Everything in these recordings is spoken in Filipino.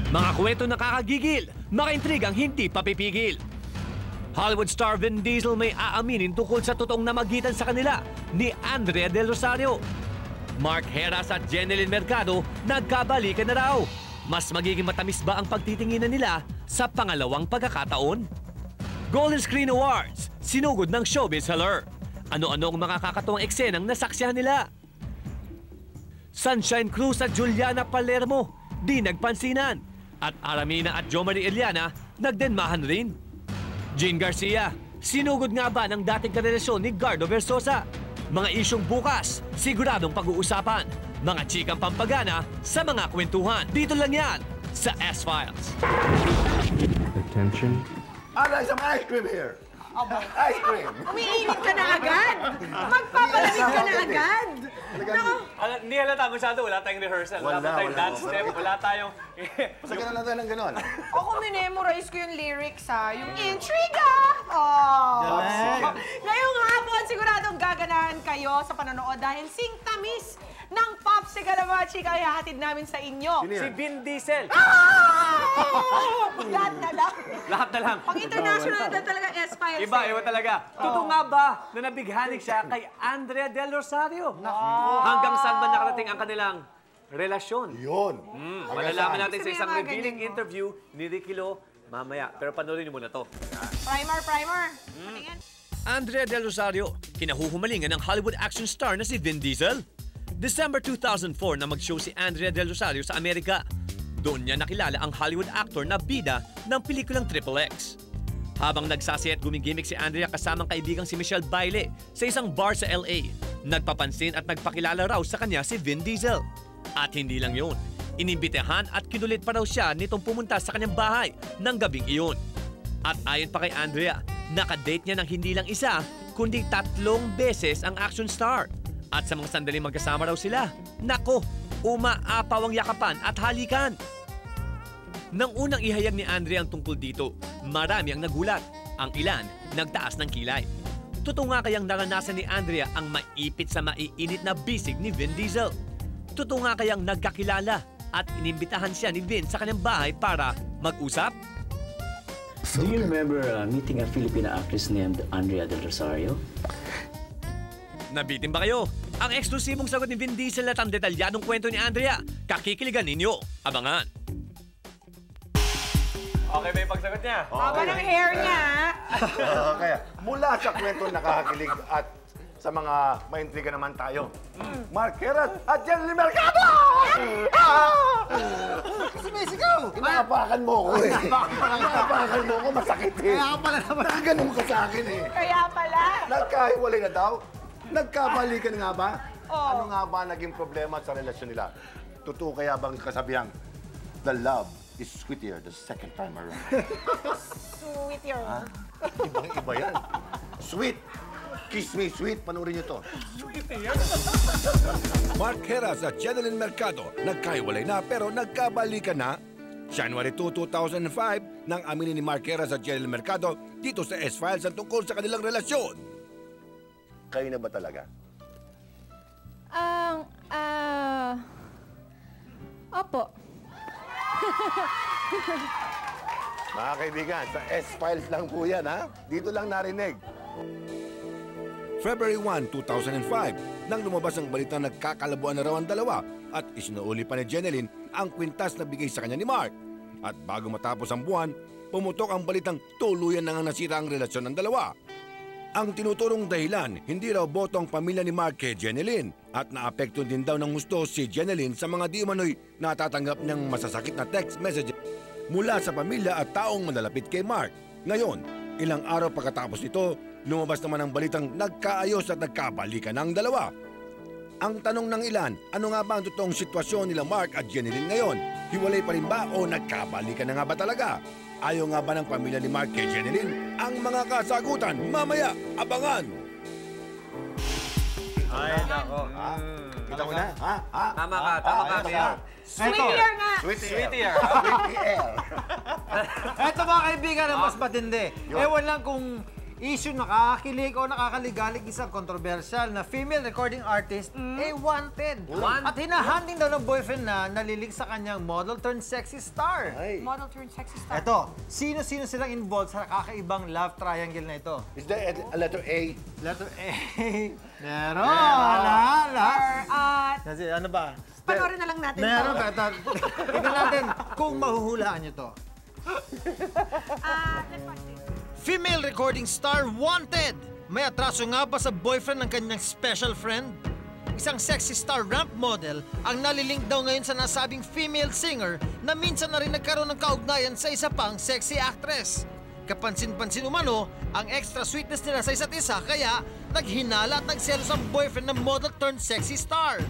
Mga kwento nakakagigil, makaintrigang hindi papipigil. Hollywood star Vin Diesel may aaminin tungkol sa totoong namagitan sa kanila ni Andrea Del Rosario. Mark Heras at Jeneline Mercado nagkabalikan na raw. Mas magiging matamis ba ang pagtitinginan nila sa pangalawang pagkakataon? Golden Screen Awards, sinugod ng showbiz haller. Ano-ano ang mga kakatuwang eksenang nasaksihan nila? Sunshine Cruz at Juliana Palermo, di nagpansinan. At Aramina at Jo Marie Eliana, nagdenmahan rin. Jean Garcia, sinugod nga ba ng dating karelasyon ni Gardo Versosa? Mga isyong bukas, siguradong pag-uusapan. Mga chikang pampagana sa mga kwentuhan. Dito lang yan sa S-Files. Attention. There's some ice cream here. Ice cream. Umiinit ka na agad. Magpapalamig ka na agad. Hindi halata masyado, wala tayong rehearsal. Wala tayong dance step, wala tayong... Basta ganun lang tayo ng ganun. Ako minemorize ko yung lyrics ha. Yung intriga. Oh. Ngayong hapon, siguradong gaganahan kayo sa panonood dahil sing-tamis ng popsicle na mga chika ay hahatid namin sa inyo. Si Vin Diesel. Lahat na lang. Lahat na lang. Pag international na talaga S-Files. Iba talaga. Totoo nga ba na nabighanig siya kay Andrea Del Rosario? Hanggang saan ba nakarating ang kanilang relasyon? Yun. Malalaman natin sa Sabi isang nga, revealing ganyan mo. interview ni Ricky Lo mamaya. Pero panoorin niyo muna to. Primer. Patingin. Andrea Del Rosario, kinahuhumalingan ng Hollywood action star na si Vin Diesel. December 2004 na mag-show si Andrea Del Rosario sa Amerika. Doon niya nakilala ang Hollywood actor na bida ng pelikulang Triple X. Habang nagsasaya at gumigimik si Andrea kasamang kaibigang si Michelle Baile sa isang bar sa LA, nagpapansin at nagpakilala raw sa kanya si Vin Diesel. At hindi lang yun, inimbitehan at kinulit pa raw siya nitong pumunta sa kanyang bahay ng gabing iyon. At ayon pa kay Andrea, nakadate niya ng hindi lang isa, kundi 3 beses ang action star. At sa mga sandaling magkasama raw sila, nako, umaapaw ang yakapan at halikan. Nang unang ihayag ni Andrea ang tungkol dito, marami ang nagulat. Ang ilan, nagtaas ng kilay. Totoo nga kayang naranasan ni Andrea ang maipit sa maiinit na bisig ni Vin Diesel? Totoo nga kayang nagkakilala at inimbitahan siya ni Vin sa kanyang bahay para mag-usap? Do you remember meeting a Filipina actress named Andrea Del Rosario? Nabitin ba kayo? Ang eksklusibong sagot ni Vin Diesel at ang detalyadong kwento ni Andrea, kakikiligan ninyo. Abangan! Okay ba yung pagsagot niya? Haba ng hair niya. Kaya mula sa kwento nakakakilig at sa mga maintriga naman tayo. Mark Heras at Jeneline Mercado! Sumisigaw! Inaapakan mo ko eh. Inaapakan mo ko, masakit eh. Kaya pala naman. Ganun ka sa akin eh. Kaya pala. Nagkahiwalay na daw? Nagkabalikan nga ba? Ano nga ba naging problema sa relasyon nila? Totoo kaya bang kasabihang, the love is sweeter the second time around? Sweet your... Ibang-iba yan. Sweet! Kiss me sweet, panoorin niyo to. Mark Heras at Jeneline Mercado nagkahiwalay na pero nagkabalikan na. January 2, 2005 nang aminin ni Mark Heras at Jeneline Mercado dito sa S-Files ang tungkol sa kanilang relasyon. Kayo na ba talaga? Opo. Mga kaibigan, sa S-Files lang po yan, ha? Dito lang narinig. February 1, 2005 nang lumabas ang balita nagkakalabuan na raw ang dalawa at isinuuli pa ni Jeneline ang kwintas na bigay sa kanya ni Mark. At bago matapos ang buwan, pumutok ang balitang tuluyan na nga nasira ang relasyon ng dalawa. Ang tinuturong dahilan, hindi raw boto ang pamilya ni Mark kay Jeneline at naapekto din daw ng gusto si Jeneline sa mga di umano'y natatanggap niyang masasakit na text message mula sa pamilya at taong malalapit kay Mark. Ngayon, ilang araw pagkatapos nito, lumabas naman ang balitang nagkaayos at nagkabalikan ang dalawa. Ang tanong ng ilan, ano nga ba ang totoong sitwasyon nila Mark at Jeneline ngayon? Hiwalay pa rin ba o nagkabalikan na nga ba talaga? Ayaw nga ba ng pamilya ni Mark kay Jeneline? Ang mga kasagutan, mamaya, abangan! Ay, nako. Kita mo na? Tama ka, Mayor. Sweetier nga. Sweetier. Sweetie air. Eto mga kaibigan ang mas matindi. Ewan lang kung issue nakakakilig o nakakaligalig isang controversial na female recording artist ay wanted. At hinahanding daw ng boyfriend na nalilig sa kanyang model turned sexy star. Model turned sexy star. Eto, sino-sino silang involved sa kakaibang love triangle na ito? Is there a letter A? Letter A. Meron. Ala. Kasi ano ba? Panoorin na lang natin Meron to. ba? Tignan natin kung mahuhulaan nyo to. Let's watch this. Female recording star wanted! May atraso nga ba sa boyfriend ng kanyang special friend? Isang sexy star ramp model ang nalilink daw ngayon sa nasabing female singer na minsan na rin nagkaroon ng kaugnayan sa isa pang sexy actress. Kapansin-pansin umano ang extra sweetness nila sa isa't isa kaya naghinala at nagselos ang boyfriend ng model turned sexy star.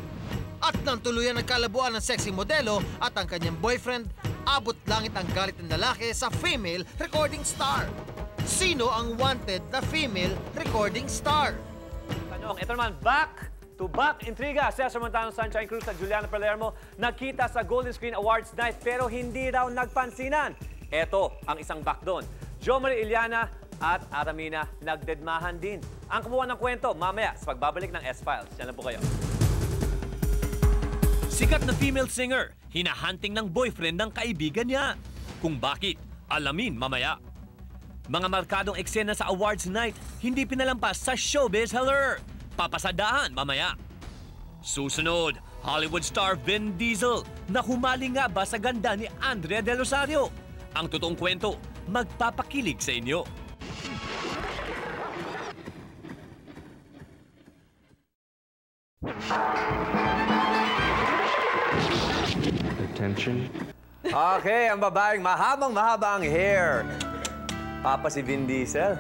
At nang tuluyan nagkalabuan ng sexy modelo at ang kanyang boyfriend, abot langit ang galit ng lalaki sa female recording star. Sino ang wanted na female recording star? Tanong, ito naman, back-to-back intriga. Cesar Montano, Sunshine Cruz at Juliana Palermo nagkita sa Golden Screen Awards night pero hindi raw nagpansinan. Ito ang isang back doon. Jo Marie Iliana at Aramina nagdedmahan din. Ang kumuha ng kwento mamaya sa pagbabalik ng S-Files. Yan na po kayo. Sikat na female singer, hinahunting ng boyfriend ng kaibigan niya. Kung bakit, alamin mamaya. Mga markadong eksena sa awards night, hindi pinalampas sa showbiz haller. Papasadaan mamaya. Susunod, Hollywood star Vin Diesel na humali nga ba sa ganda ni Andrea Del Rosario. Ang totoong kwento, magpapakilig sa inyo. Attention. Okay, ang babaeng mahaba ang hair. Papa si Vin Diesel.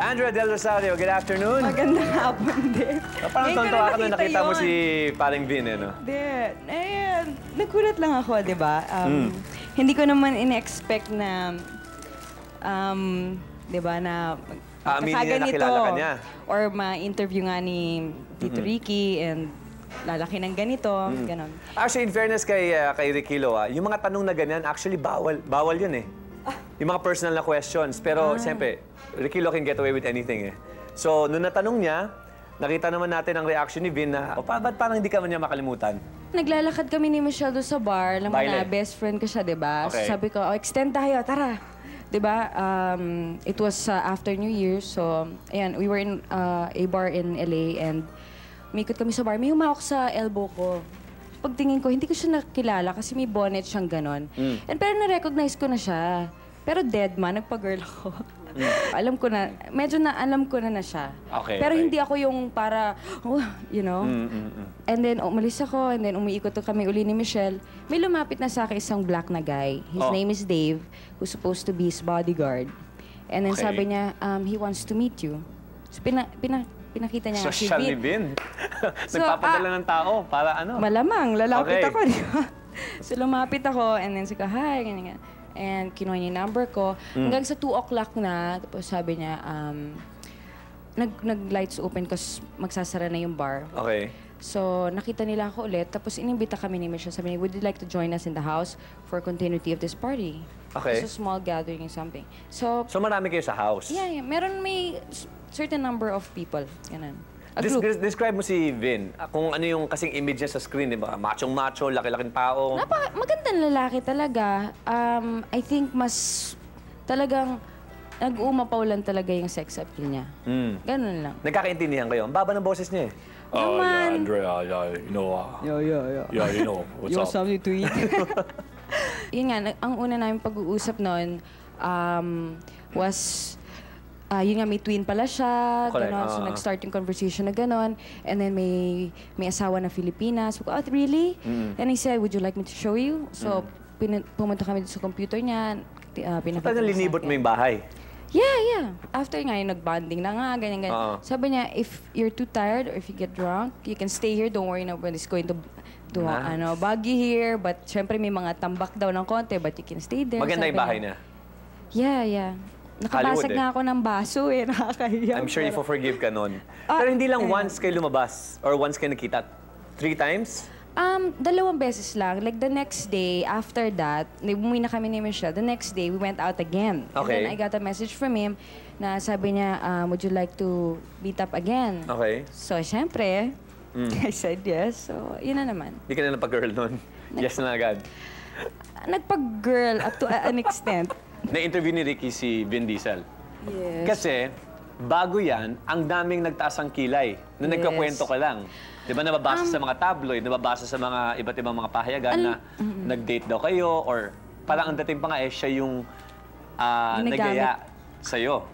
Andrea Del Rosario, good afternoon. Magandang hapon din. Parang tontuwa ka nung nakita mo si paring Vin, eh, no? Nagulat lang ako, di ba? Hindi ko naman in-expect na, di ba, na Aminin niya nakilala ka niya. Or ma-interview nga ni Tito Ricky and lalaki ng ganito, ganon. Actually, in fairness kay Ricky Lo, yung mga tanong na ganyan, actually bawal yun eh. Yung mga personal na questions. Pero siyempre, Ricky Lo can get away with anything eh. So, nung natanong niya, nakita naman natin ang reaction ni Vin na, ba't parang hindi ka man niya makalimutan? Naglalakad kami ni Michelle doon sa bar. Alam mo na, best friend ko siya, di ba? Okay. So sabi ko, extend tayo, tara. Di ba? It was after New Year. So, ayan, we were in a bar in LA and umikot kami sa bar. May humawak sa elbow ko. Pagtingin ko, hindi ko siya nakilala kasi may bonnet siyang ganon. And pero na-recognize ko na siya. Pero dead man, nagpa-girl ako. Alam ko na, medyo na alam ko na siya. Okay, pero okay. hindi ako yung para, you know. And then umalis ako, and then umiikot kami uli ni Michelle. May lumapit na sa akin isang black na guy. His name is Dave, who's supposed to be his bodyguard. And then sabi niya, he wants to meet you. So pinakita niya si Social ni Vin. Vin. Nagpapadala ng tao para ano? Malamang, lalapit Okay. ako, di ba? So lumapit ako, and then sabi ko, hi, ganyan. And kinuha niya yung number ko. Hanggang sa 2 o'clock na, tapos sabi niya, nag-lights open kasi magsasara na yung bar. Okay. So, nakita nila ako ulit. Tapos, inimbita kami ni Michelle. Sabi niya, would you like to join us in the house for continuity of this party? Okay. So, small gathering or something. So, So, marami kayo sa house? yeah. May certain number of people. Ganun. A group. Describe mo si Vin. Kung ano yung kasing image niya sa screen, di ba? Machong-macho, laki-laking tao. Magandang lalaki talaga. I think mas talagang nag-uumapaw lang talaga yung sex appeal niya. Ganun lang. Nagkakaintindihan kayo. Ang baba ng boses niya eh. Naman. Andrea, you know, yeah, you know, what's up? Something to eat? Yun nga, ang una namin pag-uusap noon was, yun nga, may twin pala siya, Correct. gano'n. So, nag-start yung conversation na gano'n. And then, may asawa na Filipinas. So, really? And I said, would you like me to show you? So, pumunta kami sa computer niya. Talagang linibot mo yung bahay. Yeah. After nga, yung nag-bonding na nga, ganyan. Sabi niya, if you're too tired or if you get drunk, you can stay here. Don't worry, nobody's going to buggy here. But, syempre, may mga tambak daw ng konti, but you can stay there. Maganda yung bahay niya. Yeah. Nakabasag Hollywood, nga ako ng baso eh. Nakakahiya. I'm sure you forgive ka nun. Pero hindi lang once kayo lumabas or once kayo nakita. 3 times? Dalawang beses lang. Like, the next day, after that, umuwi na kami ni Michelle. The next day, we went out again. Okay. And then I got a message from him na sabi niya, would you like to meet up again? Okay. So, syempre, I said yes. So, yun na naman. Hindi ka na napag-girl nun. Yes na agad. Nagpag-girl up to an extent. Na-interview ni Ricky si Vin Diesel. Yes. Kasi, bago yan, ang daming nagtaas ang kilay. Na nagkakwento ka lang. Di ba nababasa sa mga tabloid, nababasa sa mga iba't ibang mga pahayagan na nag-date daw kayo or parang ang dating pa nga siya yung nagaya sa'yo.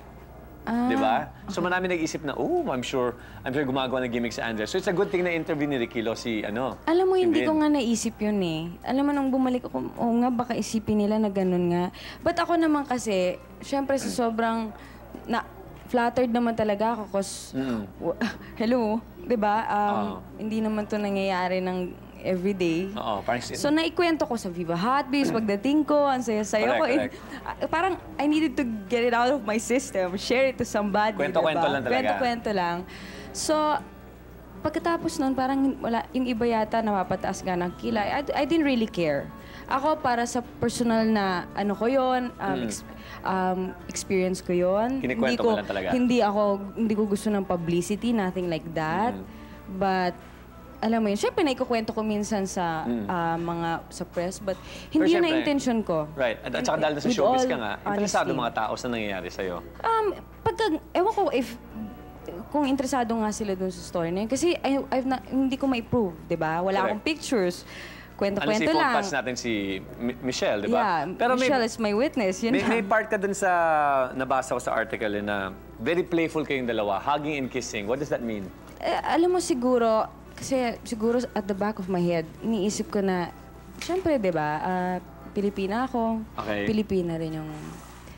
Di ba? So marami nag-isip na, I'm sure gumagawa ng gimmick si Andrea. So it's a good thing na interview ni Ricky Lo si Alam mo, si hindi Vin. ko nga naisip yun eh. Alam mo, nung bumalik ako, nga, baka isipin nila na ganun nga. But ako naman kasi, syempre sa sobrang flattered naman talaga ako cause, hello, di ba? Hindi naman to nangyayari ng everyday. Parang So, naikwento ko sa Viva Hotbees, pagdating ko, ang saya-saya ko. Correct. Parang, I needed to get it out of my system, share it to somebody, Kwento-kwento diba? lang talaga. Kwento-kwento lang. So, pagkatapos nun, parang wala, yung iba yata napapataas nga ng kilay. I didn't really care. Ako, para sa personal na ano ko yun, experience ko yun. Kinikwento mo lang talaga. Hindi ko gusto ng publicity, nothing like that. But, alam mo yun, syempre naikukwento ko minsan sa sa press, but hindi yun na intention ko. Right. At saka dahil sa showbiz ka nga, interesado mga tao sa nangyayari sa'yo. Ewan ko kung interesado nga sila dun sa story na yun. Kasi hindi ko ma-prove, di ba? Wala akong pictures. Kwento-kwento lang. Pass natin si Michelle, di ba? Yeah, pero Michelle is my witness. Yun may part ka dun sa nabasa ko sa article na very playful kayong dalawa, hugging and kissing. What does that mean? Alam mo siguro at the back of my head, iniisip ko na, syempre, di ba, Pilipina ako. Okay. Pilipina rin yung...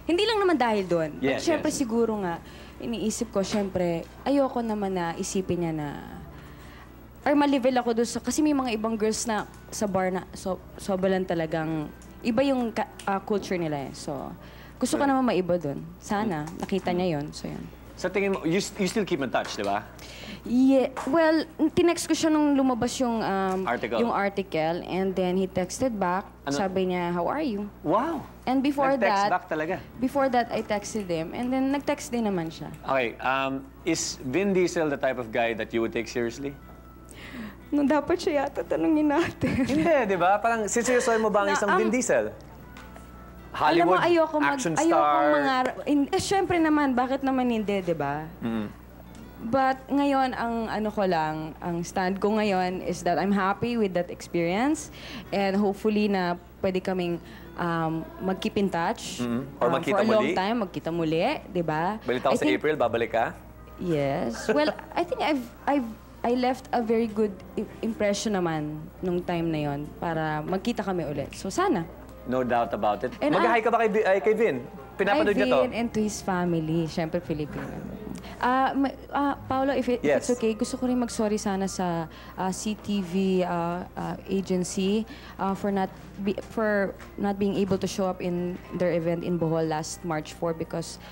Hindi lang naman dahil doon. Yes, But syempre siguro nga, iniisip ko, syempre, ayoko naman na isipin niya na... Or ma-level ako doon kasi may mga ibang girls na sa bar na sobrang talagang... Iba yung culture nila eh. So, gusto ko naman maiba doon. Sana, nakita niya yon. So, yun. Sa tingin mo, you still keep in touch, di ba? Yeah. Well, tinext ko siya nung lumabas yung article. And then he texted back. Sabi niya, how are you? Wow! And before Nag-text that... back talaga. Before that, I texted him. And then nag-text din naman siya. Okay. Is Vin Diesel the type of guy that you would take seriously? Nung dapat siya yata tanungin natin. Hindi, di ba? Parang siseryosohin mo ba ang isang Vin Diesel? Hollywood, action star. Siyempre naman, bakit naman hindi, di ba? But ngayon, ang stand ko ngayon is that I'm happy with that experience. And hopefully na pwede kaming mag-keep in touch. Or magkita for a long muli. time, magkita muli, di ba? Balita ko sa April, babalik ka? Yes. Well, I think I left a very good impression naman nung time na yon para magkita kami ulit. So sana. No doubt about it. And Mag-hi ka ba kay Vin? Pinapanood niya to? Vin and to his family. Siyempre, Filipino. Paolo, if it's okay, gusto ko rin mag-sorry sana sa CTV agency for not being able to show up in their event in Bohol last March 4 because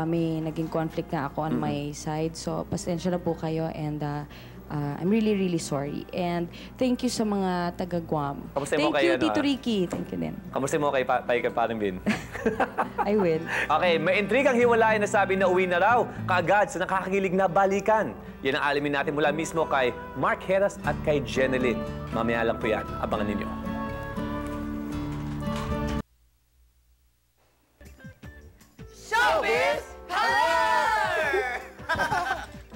may naging conflict na ako on my side. So, pasensya na po kayo and I'm really, really sorry. And thank you sa mga taga-Guam. Thank you, Tito Ricky. Thank you din. Kamusta mo kay paring Vin? I will. Okay, may intrigang hiwalayan na sabi na uwi na raw kaagad sa nakakakilig na balikan. Yan ang alamin natin mula mismo kay Mark Heras at kay Jeneline. Mamaya lang po yan. Abangan ninyo. Showbiz Haller!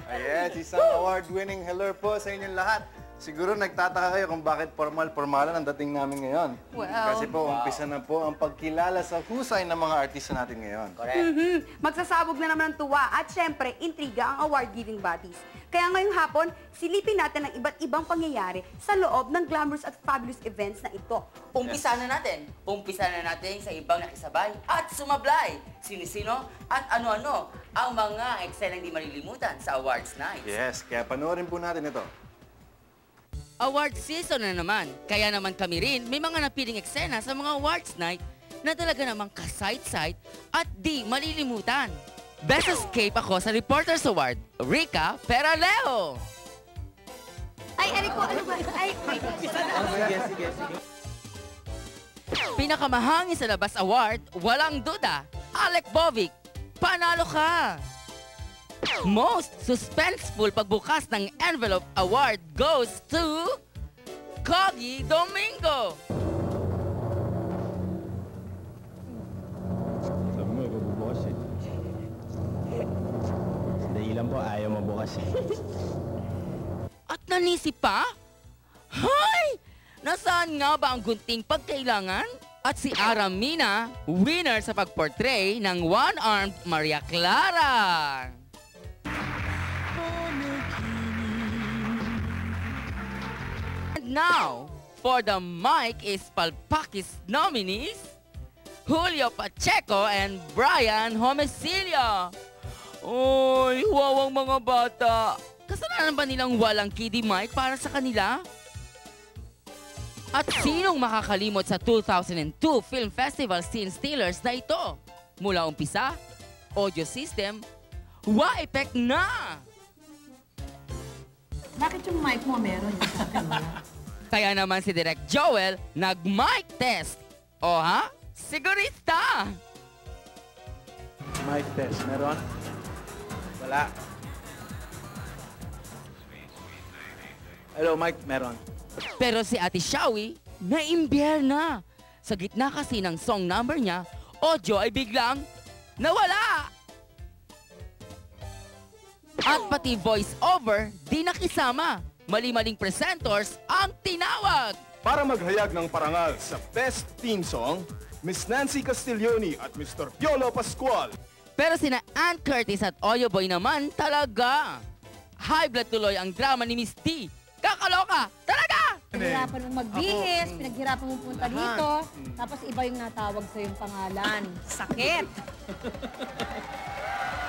Ayan, isang award-winning hello po sa inyong lahat. Siguro nagtataka kayo kung bakit formal-formalan ang dating namin ngayon. Well, Kasi po, umpisa na po ang pagkilala sa husay ng mga artista natin ngayon. Magsasabog na naman ng tuwa at syempre, intriga ang award-giving bodies. Kaya ngayong hapon, silipin natin ang iba't ibang pangyayari sa loob ng glamorous at fabulous events na ito. Umpisa na natin sa ibang nakisabay at sumablay. Sino-sino at ano-ano ang mga eksenang di malilimutan sa awards night. Yes, kaya panoorin po natin ito. Award season na naman. Kaya naman kami rin may mga napiling eksena sa mga awards night na talaga namang kasayt-sayt at di malilimutan. Best escape ako sa Reporters Award, Rica Peraleo. Ay, ano ba? Ay, wait. Pinakamahangin sa labas award, walang duda, Alec Bovic, panalo ka! Most suspenseful pagbukas ng envelope award goes to Coggy Domingo. Sabi mo, ikaw bubukas eh. Sandali lang po, ayaw mabukas eh. At nanisip pa? Hay! Nasaan nga ba ang gunting pagkailangan? At si Aramina, winner sa pagportray ng one-armed Maria Clara. And now, for the Mike is Palpakis nominees, Julio Pacheco and Brian Homesilia. Oy, wawang mga bata. Kasalanan ba nilang walang Kiddy Mike para sa kanila? At sinong makakalimot sa 2002 Film Festival Scene Stealers na ito? Mula umpisa, audio system, wa-effect na! Bakit yung mic mo meron? Kaya naman si Direk Joel nag-mic test. O ha? Sigurista! Mic test, meron? Wala. Hello, Mike, meron. Pero si Ate Shawi, na-imbier na. Sa gitna kasi ng song number niya, audio ay biglang nawala. At pati voice over, di nakisama. Mali-maling presenters ang tinawag. Para maghayag ng parangal sa Best Theme Song, Miss Nancy Castiglioni at Mr. Piolo Pascual. Pero sina Ann Curtis at Oyo Boy naman talaga. High blood tuloy ang drama ni Miss T. Kakaloka! Talaga! Pinaghirapan mong magbihis, pinaghirapan mong punta dito, tapos iba yung natawag sa yung pangalan. Sakit!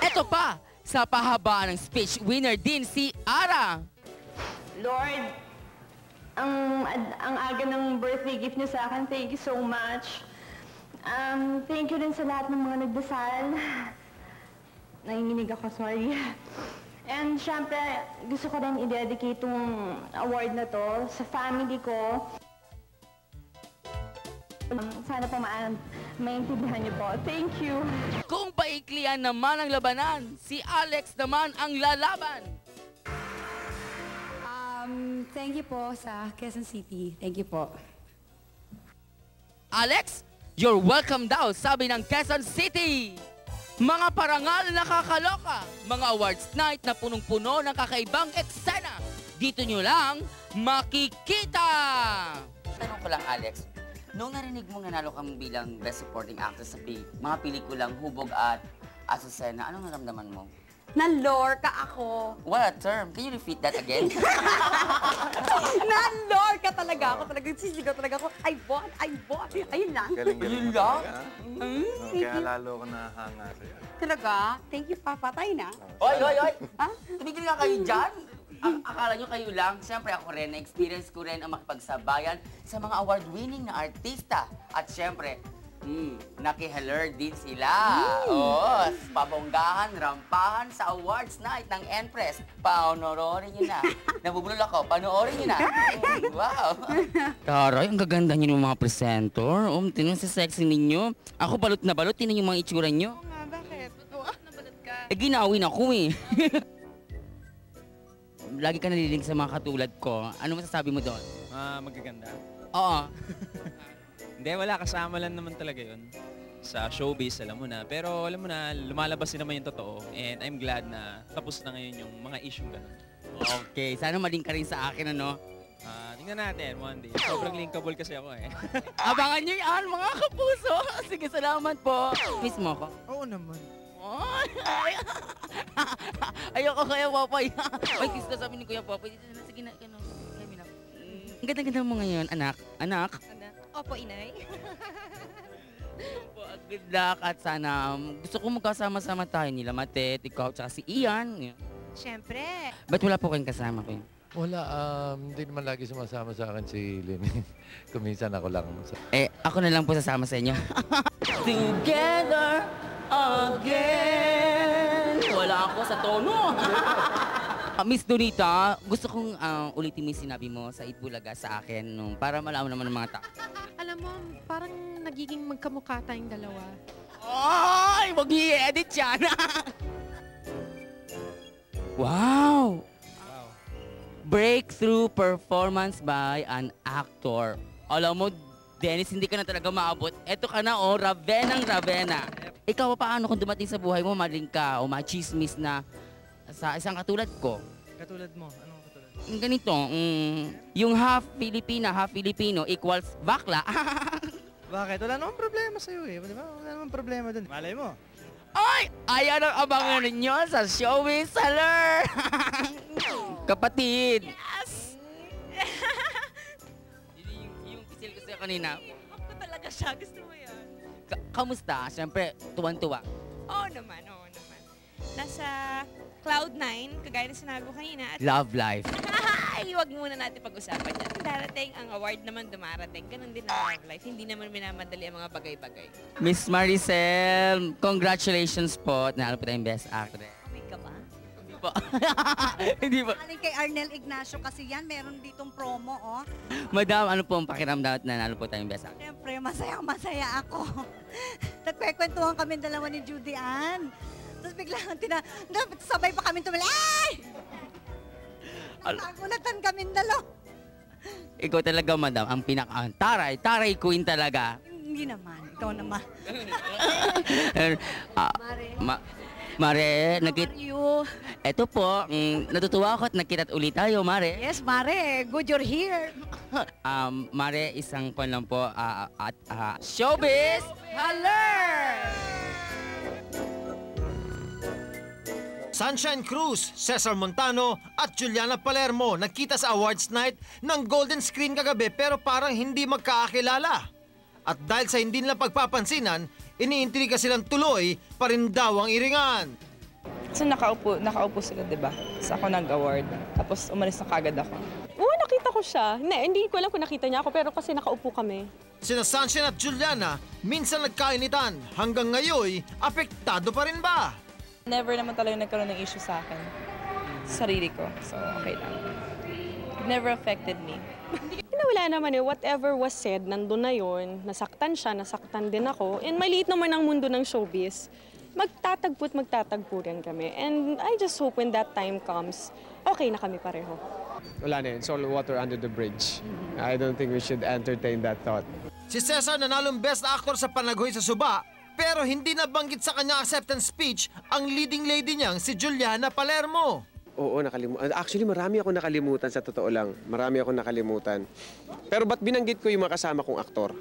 Eto pa, sa pahabaan ng speech, winner din si Ara. Lord, ang aga ng birthday gift niyo sa akin, thank you so much. Thank you din sa lahat ng mga nagdasal. Nanginginig ako, sorry. And syempre, gusto ko rin i-dedicate itong award na to sa family ko. Sana po maintindihan niyo po. Thank you. Kung paiklian naman ang labanan, si Alex naman ang lalaban. Thank you po sa Quezon City. Thank you po. Alex, you're welcome daw, sabi ng Quezon City. Mga parangal na nakakaloka, mga awards night na punong-puno ng kakaibang eksena. Dito nyo lang makikita! Tanong ko lang, Alex, noong narinig mo nanalo kang bilang Best Supporting Actress sa mga pelikulang Hubog at Azucena, anong naramdaman mo? Nalore ka ako. What a term! Can you repeat that again? Nalore ka talaga ako. Talagang sisigaw talaga ako. I bought. Ayun lang. Galing-galing lang? Kaya lalo ko nahanga sa'yo. Talaga? Thank you, Papa. Tayo na. Oy! Ha? Tumigil nga kayo dyan. Akala nyo kayo lang. Siyempre ako rin, na-experience ko rin ang makipagsabayan sa mga award-winning na artista. At siyempre, nakihaler din sila. Oo, pabonggahan, rampahan sa awards night ng Empress. Panoorin nyo na. Nabubulol ako, panoorin nyo na. Wow! Taray, ang gaganda nyo ng mga presenter. Tinan sa sexy ninyo. Ako balot na balot, tinan yung mga itsura nyo. Oo nga, bakit? Nabalot ka. Ginawin ako eh. Lagi ka naliling sa mga katulad ko. Ano masasabi mo doon? Magaganda? Oo. Hindi, wala. Kasama lang naman talaga yun. Sa showbiz, alam mo na. Pero alam mo na, lumalabas din naman yung totoo. And I'm glad na tapos na ngayon yung mga issue gano'n. Okay, sana maling ka rin sa akin, ano? Tingnan natin, one day. Sobrang linkable kasi ako eh. Abangan nyo yan, mga kapuso. Sige, salamat po. Miss mo ko? Oo naman. Ayoko kaya, Popoy. Ay, kiss ka sabi ni Kuya Popoy. Sige na, ang ganda-ganda mo ngayon, anak. Anak? Opo, inay. Good luck at sana gusto ko magkasama-sama tayo nila, Matet, ikaw, tsaka si Ian. Siyempre. Ba't wala po kayong kasama ko? Wala, hindi naman lagi sumasama sa akin si Lynn. Kuminsan ako lang. Ako na lang po sasama sa inyo. Together again. Wala ako sa tono. Miss Donita, gusto kong ulitin mo yung sinabi mo sa Itbulaga sa akin para malaman naman ng mga tao. Alam mo, parang nagiging magkamukha tayong dalawa. Ay! Wag i-edit yan! Wow! Breakthrough performance by an actor. Alam mo, Dennis, hindi ka na talaga maabot. Eto ka na, Ravenang Ravena. Ikaw, paano kung dumating sa buhay mo, maling ka o machismis na sa isang katulad ko? Katulad mo? Anong katulad? Ganito, yung half Filipina, half Filipino equals bakla. Bakit? Wala namang problema sa'yo eh. Di ba? Wala namang problema dun. Malay mo. Ay! Ayan ang abangan ninyo sa Showbiz Alert! Kapatid! Yes! yung pisil ko sa'yo kanina. Ako talaga siya. Gusto mo yan? Kamusta? Siyempre, tuwan-tuwa. Oo naman, oo naman. Nasa Cloud9, kagaya na sinabi ko kanina. At Love life. ay, huwag muna natin pag-usapan yan. Darating, ang award naman dumarating. Ganon din ang love life. Hindi naman minamadali ang mga bagay-bagay. Miss Maricel, congratulations po. Nanalo po tayong Best Actress. May ka ba? Hindi po. Hindi po. Galing kay Arnel Ignacio kasi yan. Meron ditong promo, oh. Madam, ano po ang pakiramdam at nanalo po tayong Best Actress? Siyempre, masayang-masaya ako. Nagkwekwentuhan kami dalawa ni Judy Ann. Tapos biglang sabay pa kami tumili. Ay! Nagulatan kami dalawa. Ikaw talaga, madam, ang taray queen talaga. Hindi naman. Ikaw naman. Mare, How are you? Eto po, natutuwa ako at nakita't ulit tayo, Mare. Yes, Mare. Good you're here. Mare, isang kwan lang po at Showbiz Alert! Sunshine Cruz, Cesar Montano at Juliana Palermo nagkita sa awards night ng Golden Screen kagabi pero parang hindi magkakakilala. At dahil sa hindi nila pagpapansinan, iniintriga silang tuloy pa rin daw ang iringan. So nakaupo sila, 'di ba? So ako nag-award. Tapos umalis na kagad ako. Oo, nakita ko siya. Hindi ko alam kung nakita niya ako pero kasi nakaupo kami. Sina Sunshine at Juliana minsan nagkainitan. Hanggang ngayon, apektado pa rin ba? Never naman talaga nagkaroon ng issue sa akin. Sa sarili ko. So, okay lang. It never affected me. Wala naman eh. Whatever was said, nandun na yun. Nasaktan siya, nasaktan din ako. And maliit naman ang mundo ng showbiz. Magtatagpo rin kami. And I just hope when that time comes, okay na kami pareho. Wala na yun. It's all water under the bridge. I don't think we should entertain that thought. Si Cesar nanalong Best Actor sa Panaghoy sa Suba, pero hindi nabanggit sa kanya acceptance speech ang leading lady niyang si Juliana Palermo. Oo, nakalimutan. Actually, marami ako nakalimutan sa totoo lang. Marami ako nakalimutan. Pero ba't binanggit ko yung mga kasama kong aktor?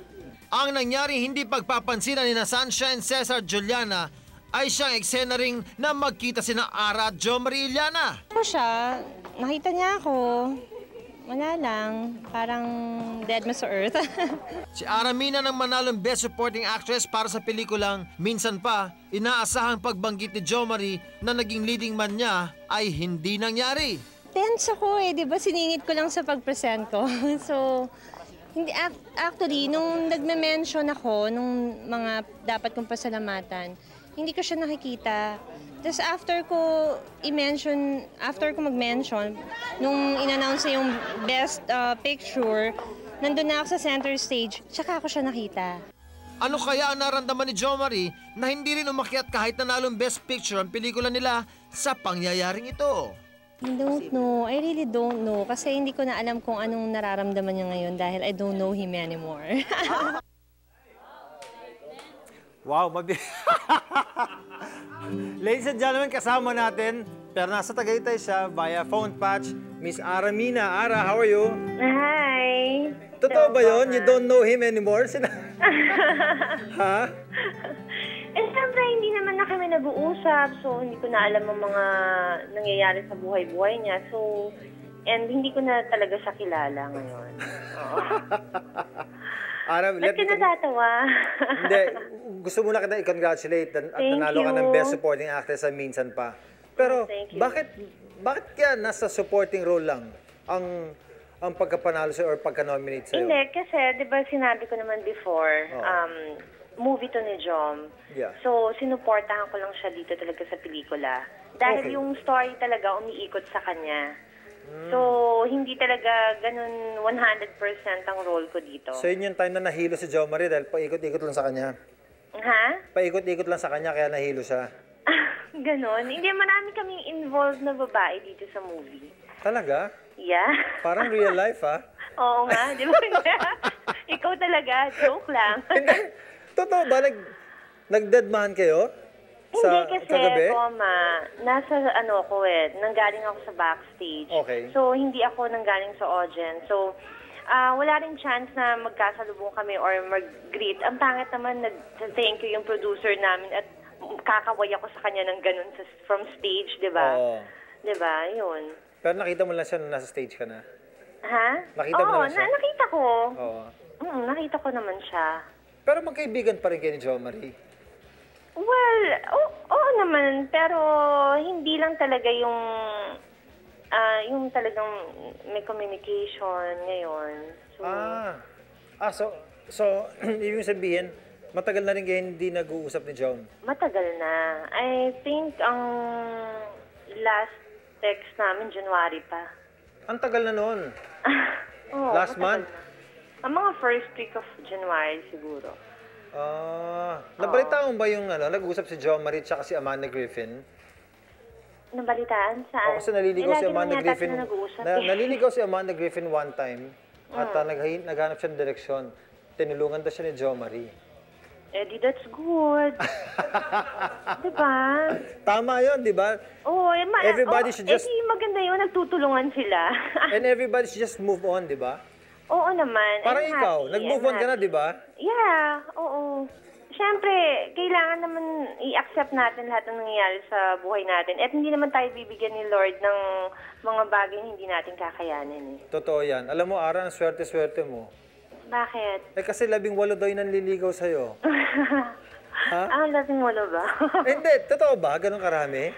Ang nangyari hindi pagpapansinan ni na Sunshine, Cesar, Juliana ay siyang eksena ring na magkita sina Ara at Jo Marie Iliana. Ako siya, nakita niya ako. Wala lang, parang dead man sa earth. Si Aramina nang manalong Best Supporting Actress para sa pelikulang Minsan Pa, inaasahang pagbanggit ni Jo Marie na naging leading man niya ay hindi nangyari. Tense ako eh, di ba siningit ko lang sa pag-present ko. So, hindi, actually, nung nagme-mention ako, nung mga dapat kong pasalamatan, hindi ko siya nakikita. Tapos after ko mag-mention, nung in-announce na yung best picture, nandun na ako sa center stage, tsaka ako siya nakita. Ano kaya ang naramdaman ni Jo Marie na hindi rin umakyat kahit nanalong best picture ang pelikula nila sa pangyayaring ito? I don't know. I really don't know. Kasi hindi ko na alam kung anong nararamdaman niya ngayon dahil I don't know him anymore. Wow, Ladies and gentlemen, kasama natin, pero nasa Tagaytay siya via phone patch, Miss Aramina. Ara, how are you? Hi. Totoo ba yun? You don't know him anymore? Ha? Eh, siyempre, hindi naman na kami nag-uusap. So, hindi ko na alam ang mga nangyayari sa buhay-buhay niya. So, and hindi ko na talaga siya kilala ngayon. Ara, ba't ka natatawa? Hindi, gusto muna kita i-congratulate at nanalo ka ng Best Supporting Actress sa Minsan Pa. Pero bakit kaya nasa supporting role lang ang pagkapanalo sa'yo or pagka-nominate sa'yo? Hindi, kasi di ba sinabi ko naman before, movie to ni Jom. Yeah. So, sinuportahan ko lang siya dito talaga sa pelikula. Dahil Okay. yung story talaga umiikot sa kanya. So, hindi talaga ganun 100% ang role ko dito. So yun yung time na nahilo si Jo Marie dahil paikot-ikot lang sa kanya. Ha? Paikot-ikot lang sa kanya kaya nahilo siya. Ganon. Hindi, marami kaming involved na babae dito sa movie. Talaga? Yeah. Parang real life, ha? Oo nga, di ba? Ikaw talaga, joke lang. Totoo ba? Nagdeadman kayo? Hindi kasi, kagabi? Toma, nasa nanggaling ako sa backstage. Okay. So, hindi ako nanggaling sa audience. So, wala rin chance na magkasalubong kami or mag-greet. Ang pangit naman, nag-thank you yung producer namin at kakaway ako sa kanya ng ganun from stage, di ba? Oo. Di ba? Yun. Pero nakita mo lang siya na nasa stage ka na? Ha? Nakita mo naman siya? Nakita ko. Oo. Nakita ko naman siya. Pero magkaibigan pa rin kayo ni Jo Marie? Well, oo naman, pero hindi lang talaga yung talagang may communication ngayon. So, so ibig sabihin, matagal na rin kayo hindi nag-uusap ni John? Matagal na. I think ang last text namin, January pa. Ang tagal na noon? Oo, last month? Ang mga first week of January siguro. Nabalitaan mo ba yung nag-uusap si Jo Marie at si Amanda Griffin? Nabalitaan? Saan? Kasi naliligaw si Amanda Griffin. Naliligaw si Amanda Griffin one time at naghanap siya ng direksyon. Tinulungan daw siya ni Jo Marie. Eddie, that's good. Diba? Tama yun, di ba? Oo, everybody should just... Eddie, maganda yun. Nagtutulungan sila. And everybody should just move on, di ba? Oo naman. Parang ikaw, nag-move on ka na, di ba? Yeah, oo. Siyempre, kailangan naman i-accept natin lahat ng nangyayari sa buhay natin. At hindi naman tayo bibigyan ni Lord ng mga bagay na hindi natin kakayanin. Totoo yan. Alam mo, Ara, ang swerte-swerte mo. Bakit? Kasi 18 daw yung nanliligaw sa'yo. Ha? 18 ba? Hindi, totoo ba? Ganun karami?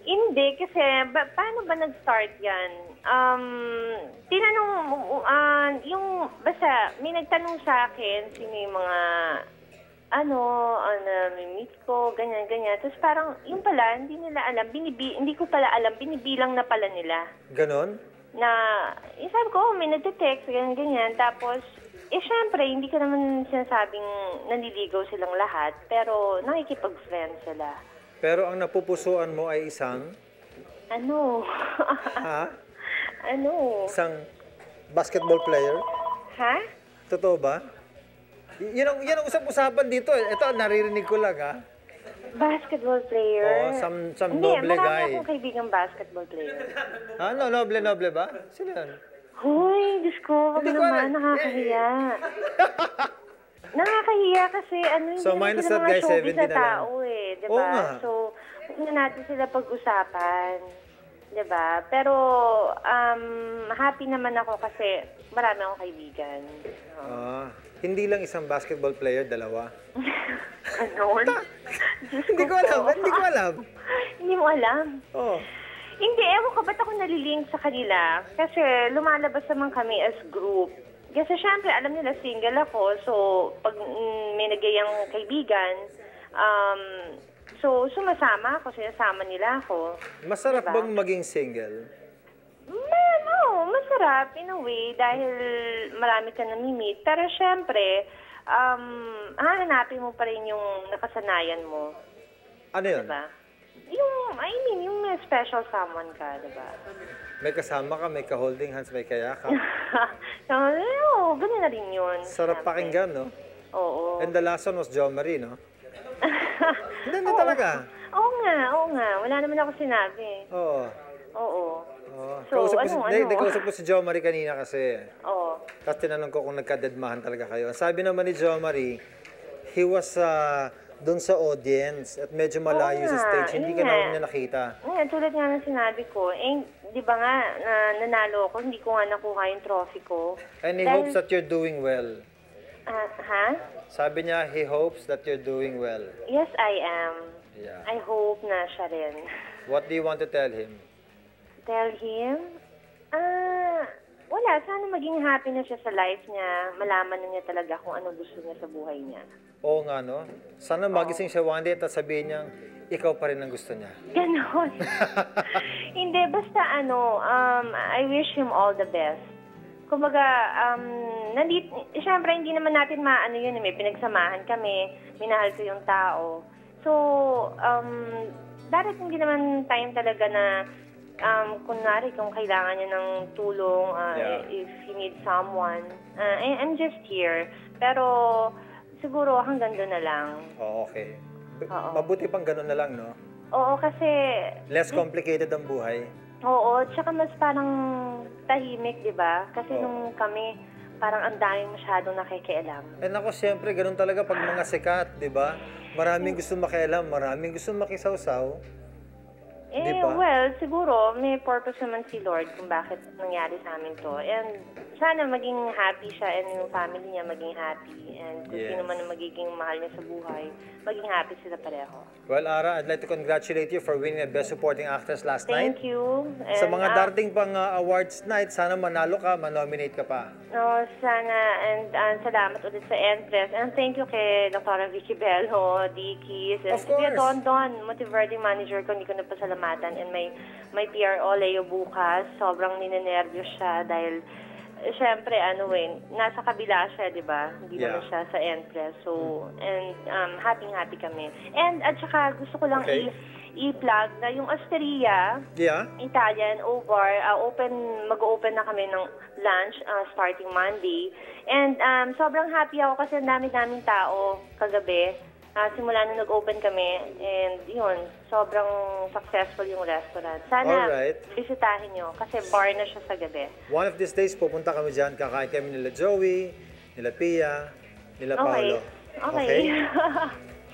Hindi, kasi paano ba nag-start yan? Basta may nagtanong sa akin sino yung mga, meet ko, ganyan. Tapos parang, yung pala, hindi nila alam, hindi ko pala alam, binibilang na pala nila. Ganon? Na, sabi ko, may nagte-text, ganyan. Tapos, syempre, hindi ko naman sinasabing nanliligaw silang lahat, pero nakikipag-friend sila. Pero ang napupusuan mo ay isang? Ha? Isang basketball player? Ha? Totoo ba? Yan ang usap-usapan dito. Ito, naririnig ko lang, ha? Basketball player? Some noble guy. Hindi, marami akong kaibigang basketball player. Noble ba? Sino yan? Hoy, Diyos ko, wag naman, nakakahiya. Nakakahiya kasi So, hindi minus sila that mga guy, showbiz 70 na na lang. tao diba? Oo nga. So, huwag na natin sila pag-usapan. Diba? Pero, happy naman ako kasi marami akong kaibigan. Hindi lang isang basketball player, dalawa. Hindi ko alam. Hindi mo alam? Oo. Hindi, ewan ko ba't ako nalilink sa kanila? Kasi lumalabas naman kami as group. Kasi syempre, alam nila single ako. So, pag may nagayang kaibigan, so sumasama ako, sinasama nila ako. Masarap bang maging single? Masarap in a way dahil marami ka namimit. Pero syempre, hahanapin mo pa rin yung nakasanayan mo. Ano yun? Diba? Yung may special someone ka, diba? May kasama ka, may ka-holding hands, may kayakap. Ganun na rin yun. Sarap pakinggan, no? Oo. And the last one was Jo Marie, no? Hindi talaga. Oo nga. Wala naman ako sinabi. Oo. Kausap ko si Jo Marie kanina kasi. Oo. Tapos tinanong ko kung nagka-deadmahan talaga kayo. Sabi naman ni Jo Marie, he was doon sa audience at medyo malayo sa stage. Hindi ka naman niya nakita. Tulad nga ng sinabi ko, di ba nga, nanalo ako, hindi ko nga nakuha yung trophy ko. And he hopes that you're doing well. Sabi niya, he hopes that you're doing well. Yes, I am. Yeah. I hope na siya rin. What do you want to tell him? Tell him? Wala, sana maging happy na siya sa life niya. Malaman na niya talaga kung ano gusto niya sa buhay niya. Oo nga, no? Sana magising siya one day at sabihin niyang ikaw pa rin ang gusto niya. Ganon. Hindi, basta I wish him all the best. Kumbaga, siyempre hindi naman natin maano yun, may pinagsamahan kami, minahal ko yung tao. So, darating din naman time talaga na kunwari kung kailangan niya ng tulong, if you need someone, I'm just here. Pero siguro hanggang doon na lang. Oo, okay. Mabuti pang ganun na lang, no? Oo, kasi... Less complicated ang buhay. Oo, tsaka mas parang tahimik, di ba? Kasi nung kami, parang ang daming masyadong nakikialam. Eh nako, siyempre, ganun talaga pag mga sikat, di ba? Maraming gusto makialam, maraming gusto makisawsaw. Diba? Well, siguro, may purpose naman si Lord kung bakit nangyari sa amin to. And sana maging happy siya and yung family niya maging happy. And kung sino man ang magiging mahal niya sa buhay, maging happy sila pareho. Well, Ara, I'd like to congratulate you for winning a Best Supporting Actress last night. Thank you. And, sa mga darating pang awards night, sana manalo ka, manominate ka pa. Sana. And salamat ulit sa Empress. And thank you kay Dr. Vicky Bello, Dickies, and si Don, Monteverde manager ko, hindi ko napasalamatan. And may PRO, Leo Bukas, sobrang ninenervyos siya dahil syempre, nasa kabila siya, di ba? Hindi naman siya sa Empress. So, and happy kami. And at saka gusto ko lang i-plug na yung Osteria, Italian, mag-open na kami ng lunch starting Monday. And sobrang happy ako kasi ang dami-daming tao kagabi. Simula na nag-open kami, and yun, sobrang successful yung restaurant. Sana bisitahin nyo, kasi bar na siya sa gabi. One of these days, pupunta kami dyan, kakain kami nila Joey, nila Pia, nila Paolo. Okay.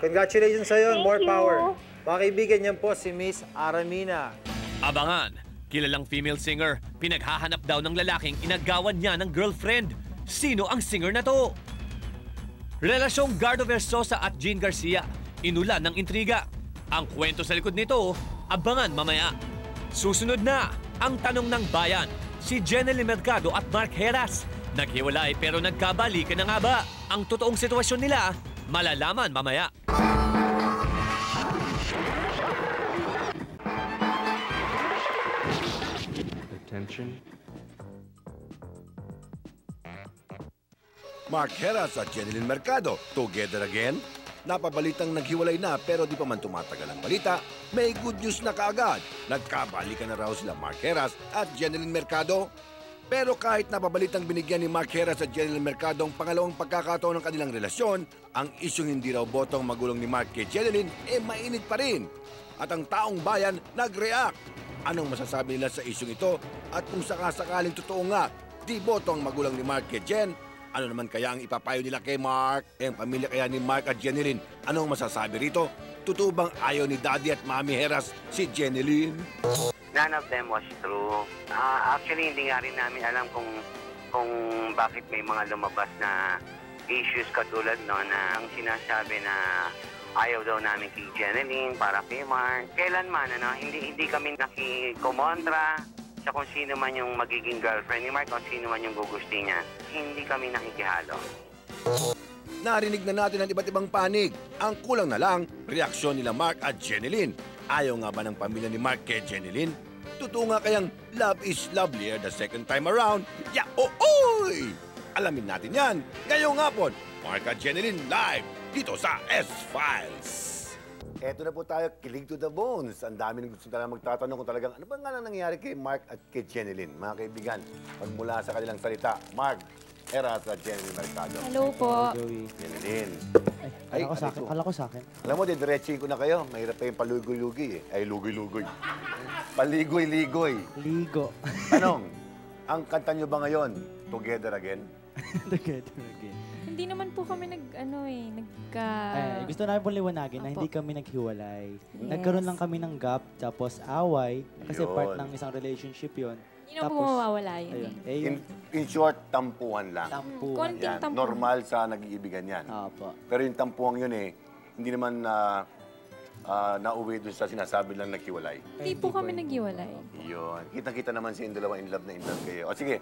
Congratulations sa'yo, more power. Mga kaibigan, yan po si Miss Aramina. Abangan, kilalang female singer, pinaghahanap daw ng lalaking inagawan niya ng girlfriend. Sino ang singer na to? Relasyong Gardo Versosa at Jean Garcia, inulan ng intriga. Ang kwento sa likod nito, abangan mamaya. Susunod na, ang tanong ng bayan. Si Jenely Mercado at Mark Heras, naghiwalay pero nagkabalikan na nga ba? Ang totoong sitwasyon nila, malalaman mamaya. Attention. Mark Heras at Jenely Mercado, together again? Napabalitang naghiwalay na pero di pa man tumatagal ang balita, may good news na kaagad. Nagkabalikan na raw sila Mark Heras at Jenely Mercado. Pero kahit napabalitang binigyan ni Mark Heras at Jenely Mercado ang pangalawang pagkakataon ng kanilang relasyon, ang isyong hindi raw boto ang magulang ni Mark kay Jenely mainit pa rin. At ang taong bayan nag-react. Anong masasabi nila sa isyong ito? At kung sakasakaling totoo nga, di boto ang magulang ni Mark kay Jen, ano naman kaya ang ipapayo nila kay Mark? Ang pamilya kaya ni Mark at Jenely, anong masasabi rito? Totoo bang ayaw ni Daddy at Mami Heras si Jenely? None of them was true. Actually, hindi nga rin namin alam kung bakit may mga lumabas na issues katulad no na ang sinasabi na ayaw daw namin kay Jenely para kay Mark. Kailanman, hindi kami nakikomontra sa kung sino man yung magiging girlfriend ni Mark, kung sino man yung gugustuhin niya. Hindi kami nakikihalo. Narinig na natin ang iba't ibang panig. Ang kulang na lang, reaksyon nila Mark at Jenely. Ayaw nga ba ng pamilya ni Mark kay Jenely? Totoo nga kayang love is lovelier the second time around? Ya, ooy! Alamin natin yan. Ngayong hapon, Mark at Jenely live dito sa S-Files. Eto na po tayo, kilig to the bones. Ang dami ng gusto talaga magtatanong kung talagang ano ba nga nangyayari kay Mark at kay Jenely. Mga kaibigan, pagmula sa kanilang salita, Mark Heras at Jenely Mercado. Hello po. Jenely. Ay, kala ko sa akin. Alam mo, didiretsuhin ko na kayo. Mahirap kayong palugoy-lugoy eh. Ay, lugoy-lugoy. Paligoy-ligoy. Ligo. Tanong, ang kanta nyo ba ngayon, Together Again? Together Again. Hindi naman po kami gusto namin pong liwanagin na hindi kami naghiwalay. Nagkaroon lang kami ng gap, tapos away, kasi part ng isang relationship yon. Hindi na po mawawala yun. In short, tampuhan lang. Tampuhan. Yan. Normal sa nag-iibigan yan. Pero yung tampuhan yun hindi naman nauwi doon sa sinasabi lang naghiwalay. Hindi po kami naghiwalay. Yun. Kita-kita naman siya in dalawa in love na in love kayo. O sige,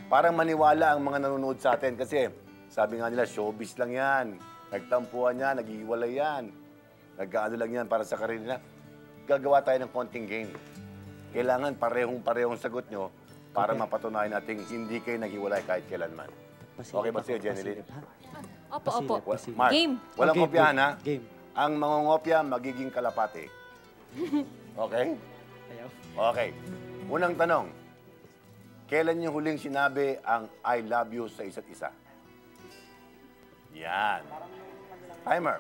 Parang maniwala ang mga nanonood sa atin kasi sabi nga nila, showbiz lang yan. Nagtampuan yan, naghihiwalay yan. Nag-ano lang yan para sa karir nila. Gagawa tayo ng konting game. Kailangan parehong-parehong sagot nyo para mapatunayan natin hindi kayo naghiwalay kahit kailanman. Okay ba sa'yo, Jeneline? Opo. Mark, Game. walang Game, kopyahan, ha? game. Ang mangongopya, magiging kalapate. Okay? Okay. Unang tanong. Kailan niyo huling sinabi ang I love you sa isa't isa? Yan. Timer.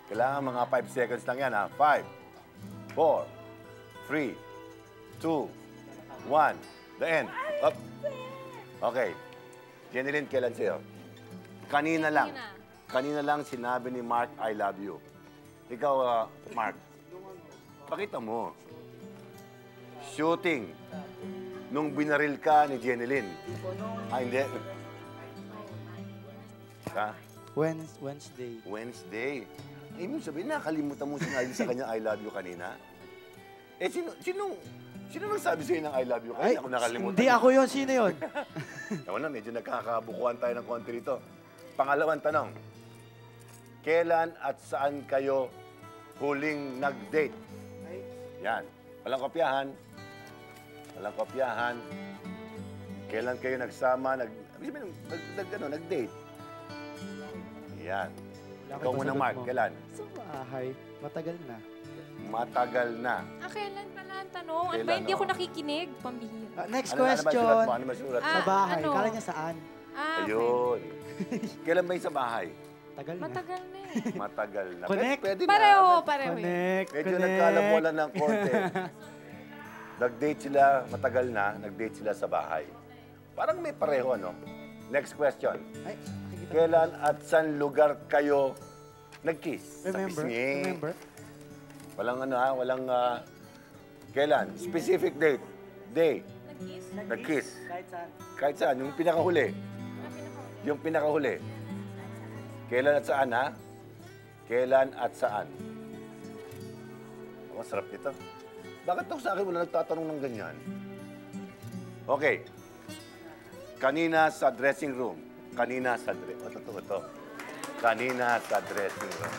Kailangan mga 5 seconds lang yan, ha? 5, 4, 3, 2, 1. The end. Up. Okay. Jeneline, kailan sa'yo? Kanina lang. Kanina lang sinabi ni Mark, I love you. Ikaw, Mark, pakita mo. Shooting. Nung binaril ka ni Jeneline. Hindi. Ha? Wednesday. Wednesday. Ibig sabihin, nakalimutan mo sinabi sa kanya, I love you kanina? Eh, sino nagsabi sa'yo ng I love you kanina? Ako nakalimutan. Hindi ako yun. Sino yun? Ewan na, medyo nagkakabukuhan tayo ng konti rito. Pangalawang tanong. Kailan at saan kayo huling nag-date? Yan. Walang kopyahan. Walang kopyahan. Kailan kayo nagsama, nag-date? Yan. Ikaw muna, Mark. Kailan? Sa bahay. Matagal na. Matagal na. Kailan pala ang tanong? Ano Kailan, ba, hindi ako nakikinig? Pambihira. Next Ano ba question. sulat mo? Ano ba sulat mo? Sa bahay. ano? Kala niya saan? Ayun. Kailan ba yung sa bahay? Tagal na. Matagal na eh. Matagal na. Connect. Pwede na. Pareho. Connect. Medyo nagkalabolan ng konti. Nag-date sila, matagal na, nag-date sila sa bahay. Parang may pareho, no? Next question. Kailan at saan lugar kayo nag-kiss? Remember? Sa pisngi. Remember? Walang ano ha, walang... kailan? Specific date. Day. Nag-kiss. Kahit saan. Kahit saan. Yung pinakahuli. Yung pinakahuli. Kailan at saan, ha? Kailan at saan? Oh, sarap nito. Bakit ako sa akin wala nagtatanong ng ganyan? Okay. Kanina sa dressing room. Kanina sa totoo to. Kanina sa dressing room.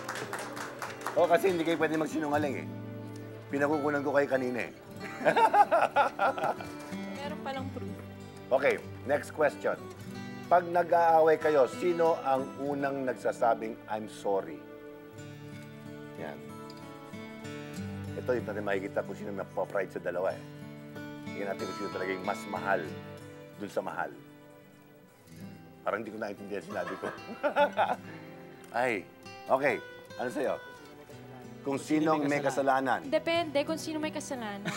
Oh, kasi hindi kayo pwede magsinungaling eh. Pinakukunan ko kayo kanina eh. Meron palang proof. Okay, next question. Pag nag-aaway kayo, sino ang unang nagsasabing, I'm sorry? Yan. Ito yung natin makikita kung sino napapride sa dalawa eh. Tingnan natin kung sino talaga yung mas mahal dun sa mahal. Parang hindi ko naintindihan sinabi ko. Ay, okay. Ano sa'yo? Kung sinong may kasalanan. Depende kung sino may kasalanan.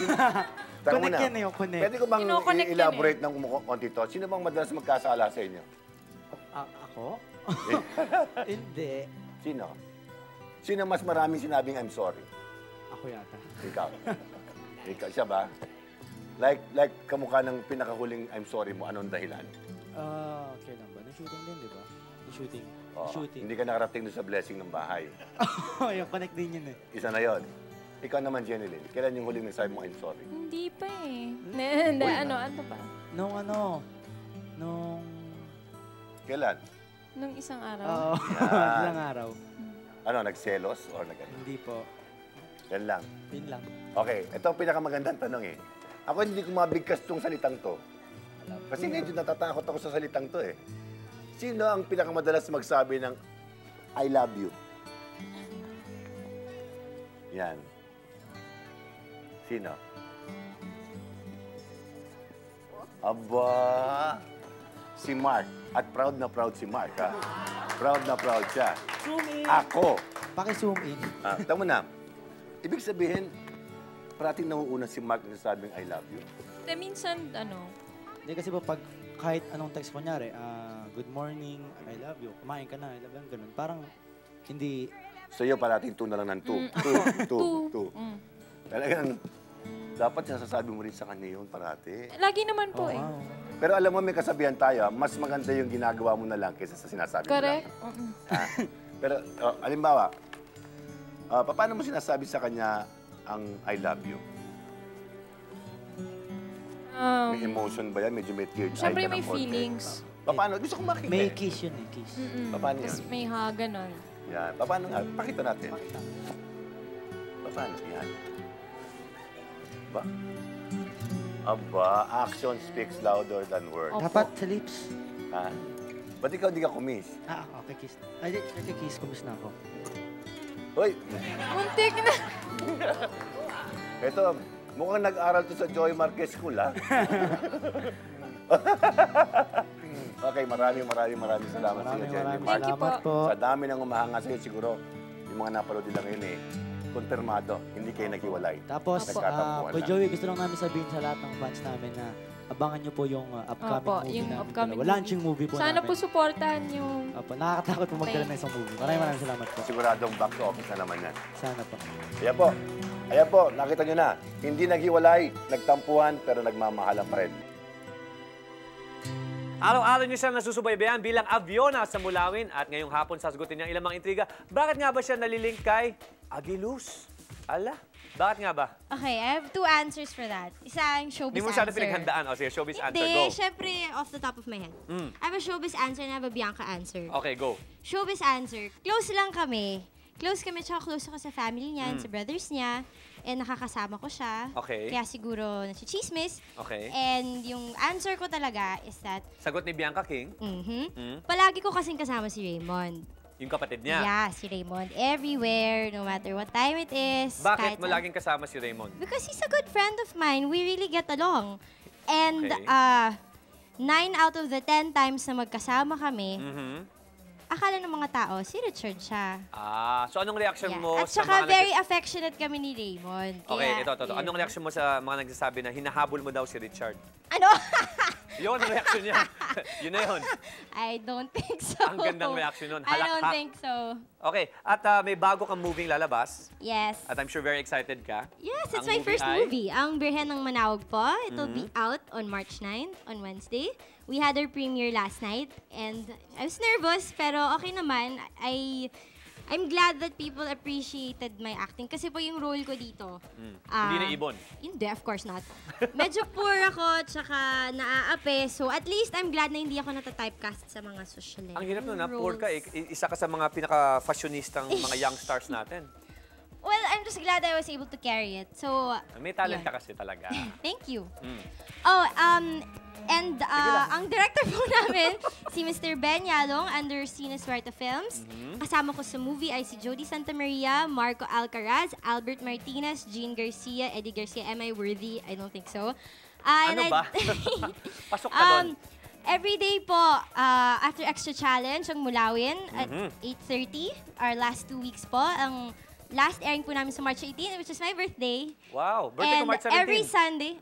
Connect yan eh, yung connect. Pwede ko bang Kinoconnect yan i-elaborate ng konti to? Sino bang madalas magkasala sa inyo? Ako? Hindi. Sino? Sino mas maraming sinabing I'm sorry? Ako yata. Ikaw. Ikaw, siya ba? Like kamukha ng pinakahuling I'm sorry mo, anong dahilan? Kailan ba? Nag-shooting din, di ba? Nag-shooting. Oo. Shooting. Hindi ka nakarating doon sa blessing ng bahay. Yung connect din yun eh. Isa na yon. Ikaw naman, Jeneline, kailan yung huling nagsabi mo I'm sorry? Hindi pa eh. Ano ba? Nung... Kailan? Nung isang araw. Oo. Yan. Ilang araw. Ano, nagselos or nag-ano? Hindi po. Yan lang. Yun lang. Okay, ito ang pinakamagandang tanong eh. Ako hindi ko mabigkas tong salitang to. Kasi medyo natatakot ako sa salitang to eh. Sino ang pinakamadalas magsabi ng I love you? Yan. Sino? Aba! Si Mark. At proud na proud si Mark, ha? Proud na proud siya. Zoom in. Ako. Paki-zoom in. Tama na. Ibig sabihin, parating nauuna si Mark na sabing I love you. Minsan, Hindi kasi po pag kahit anong text ko, kunyari, good morning, I love you, kumain ka na, I love you, ganun. Parang hindi... So yun, parating 2 na lang ng 2. 2. Talagang, dapat sinasasabi mo rin sa kanya yun parati. Lagi naman po eh. Pero alam mo, may kasabihan tayo, mas maganda yung ginagawa mo na lang kaysa sa sinasabi mo lang. Correct. Pero, alimbawa, paano mo sinasabi sa kanya ang I love you? May emotion ba yan? Medyo may tears. Siyempre may feelings. Paano? Gusto kong makita. May kiss yun eh, kiss. Paano yun? Tapos may ganon. Yan. Paano nga? Pakita natin. Paano? Yan. Ba? Aba, action speaks louder than words. Dapat sa lips. Ha? Ba't ikaw di ka kumis? Okay, kiss. Ay, kiss, kumis na ako. Hoy! Muntik na. Ito, mukhang nag-aral to sa Joy Marquez School, ha? Okay, maraming salamat sa iyo, Jenny. Salamat po. Sa dami ng umahanga sa iyo, siguro, yung mga napanood nila ngayon konfirmado, hindi kayo naghiwalay. Tapos, Kuya Joey, gusto lang namin sabihin sa lahat ng fans namin na abangan nyo po yung upcoming movie namin. Launching movie po Sana namin. po supportahan yung... Nakakatakot po magdala ng isang movie. Maraming salamat po. Siguradong back to office na naman yan. Sana po. Ayan po, nakita nyo na. Hindi naghiwalay, nagtampuhan, pero nagmamahalan pa rin. Araw-araw niyo siyang nasusubaybayan bilang Aviona sa Mulawin at ngayong hapon sasagutin niya ilang mga intriga. Bakit nga ba siya nalilink kay Agiluz? Ala, bakit nga ba? Okay, I have 2 answers for that. Isa ang showbiz Hindi mo siya na pinaghandaan. O sige, showbiz answer, go. Hindi, syempre off the top of my head. I have a showbiz answer and I have a Bianca answer. Okay, go. Showbiz answer, close lang kami. Close kami, tsaka close ako sa family niya, sa brothers niya. And nakakasama ko siya. Okay. Kaya siguro nasichismis. Okay. And yung answer ko talaga is that... Sagot ni Bianca King? Palagi ko kasing kasama si Raymond. Yung kapatid niya? Yeah, si Raymond. Everywhere, no matter what time it is. Bakit mo laging kasama si Raymond? Because he's a good friend of mine. We really get along. And 9 out of the 10 times na magkasama kami, akala ng mga tao, si Richard siya. So anong reaction mo At sa saka mga... very affectionate kami ni Raymond. Okay, ito. Anong reaction mo sa mga nagsasabi na hinahabol mo daw si Richard? Ano? Yun ang reaction niya. Yun na yun. I don't think so. Ang gandang reaction nun. I don't Halakha. think so. Okay, at may bago kang moving lalabas. Yes. At I'm sure very excited ka. Yes, it's my first movie. Ang Birhen ng Manawag po. It'll be out on March 9, on Wednesday. We had our premiere last night and I was nervous pero okay naman. I'm glad that people appreciated my acting kasi po yung role ko dito. Hindi na ibon? Hindi, of course not. Medyo poor ako tsaka naaapi. So at least I'm glad na hindi ako nata-typecast sa mga social Ang hirap nun na, poor ka. Isa ka sa mga pinaka-fashionistang mga young stars natin. Well, I'm just glad I was able to carry it. So, may talent ka kasi talaga. Thank you. And ang director po namin, si Mr. Ben Yalong under Cine Suerte Films. Kasama ko sa movie ay si Jody Santa Maria, Marco Alcaraz, Albert Martinez, Jean Garcia, Eddie Garcia. Am I worthy? I don't think so. Ano ba? Pasok ka doon. Every day po, after Extra Challenge, ang Mulawin at 8:30. Our last 2 weeks po. Ang last airing po namin sa March 18, which is my birthday. Wow, birthday ko March 17. And every Sunday,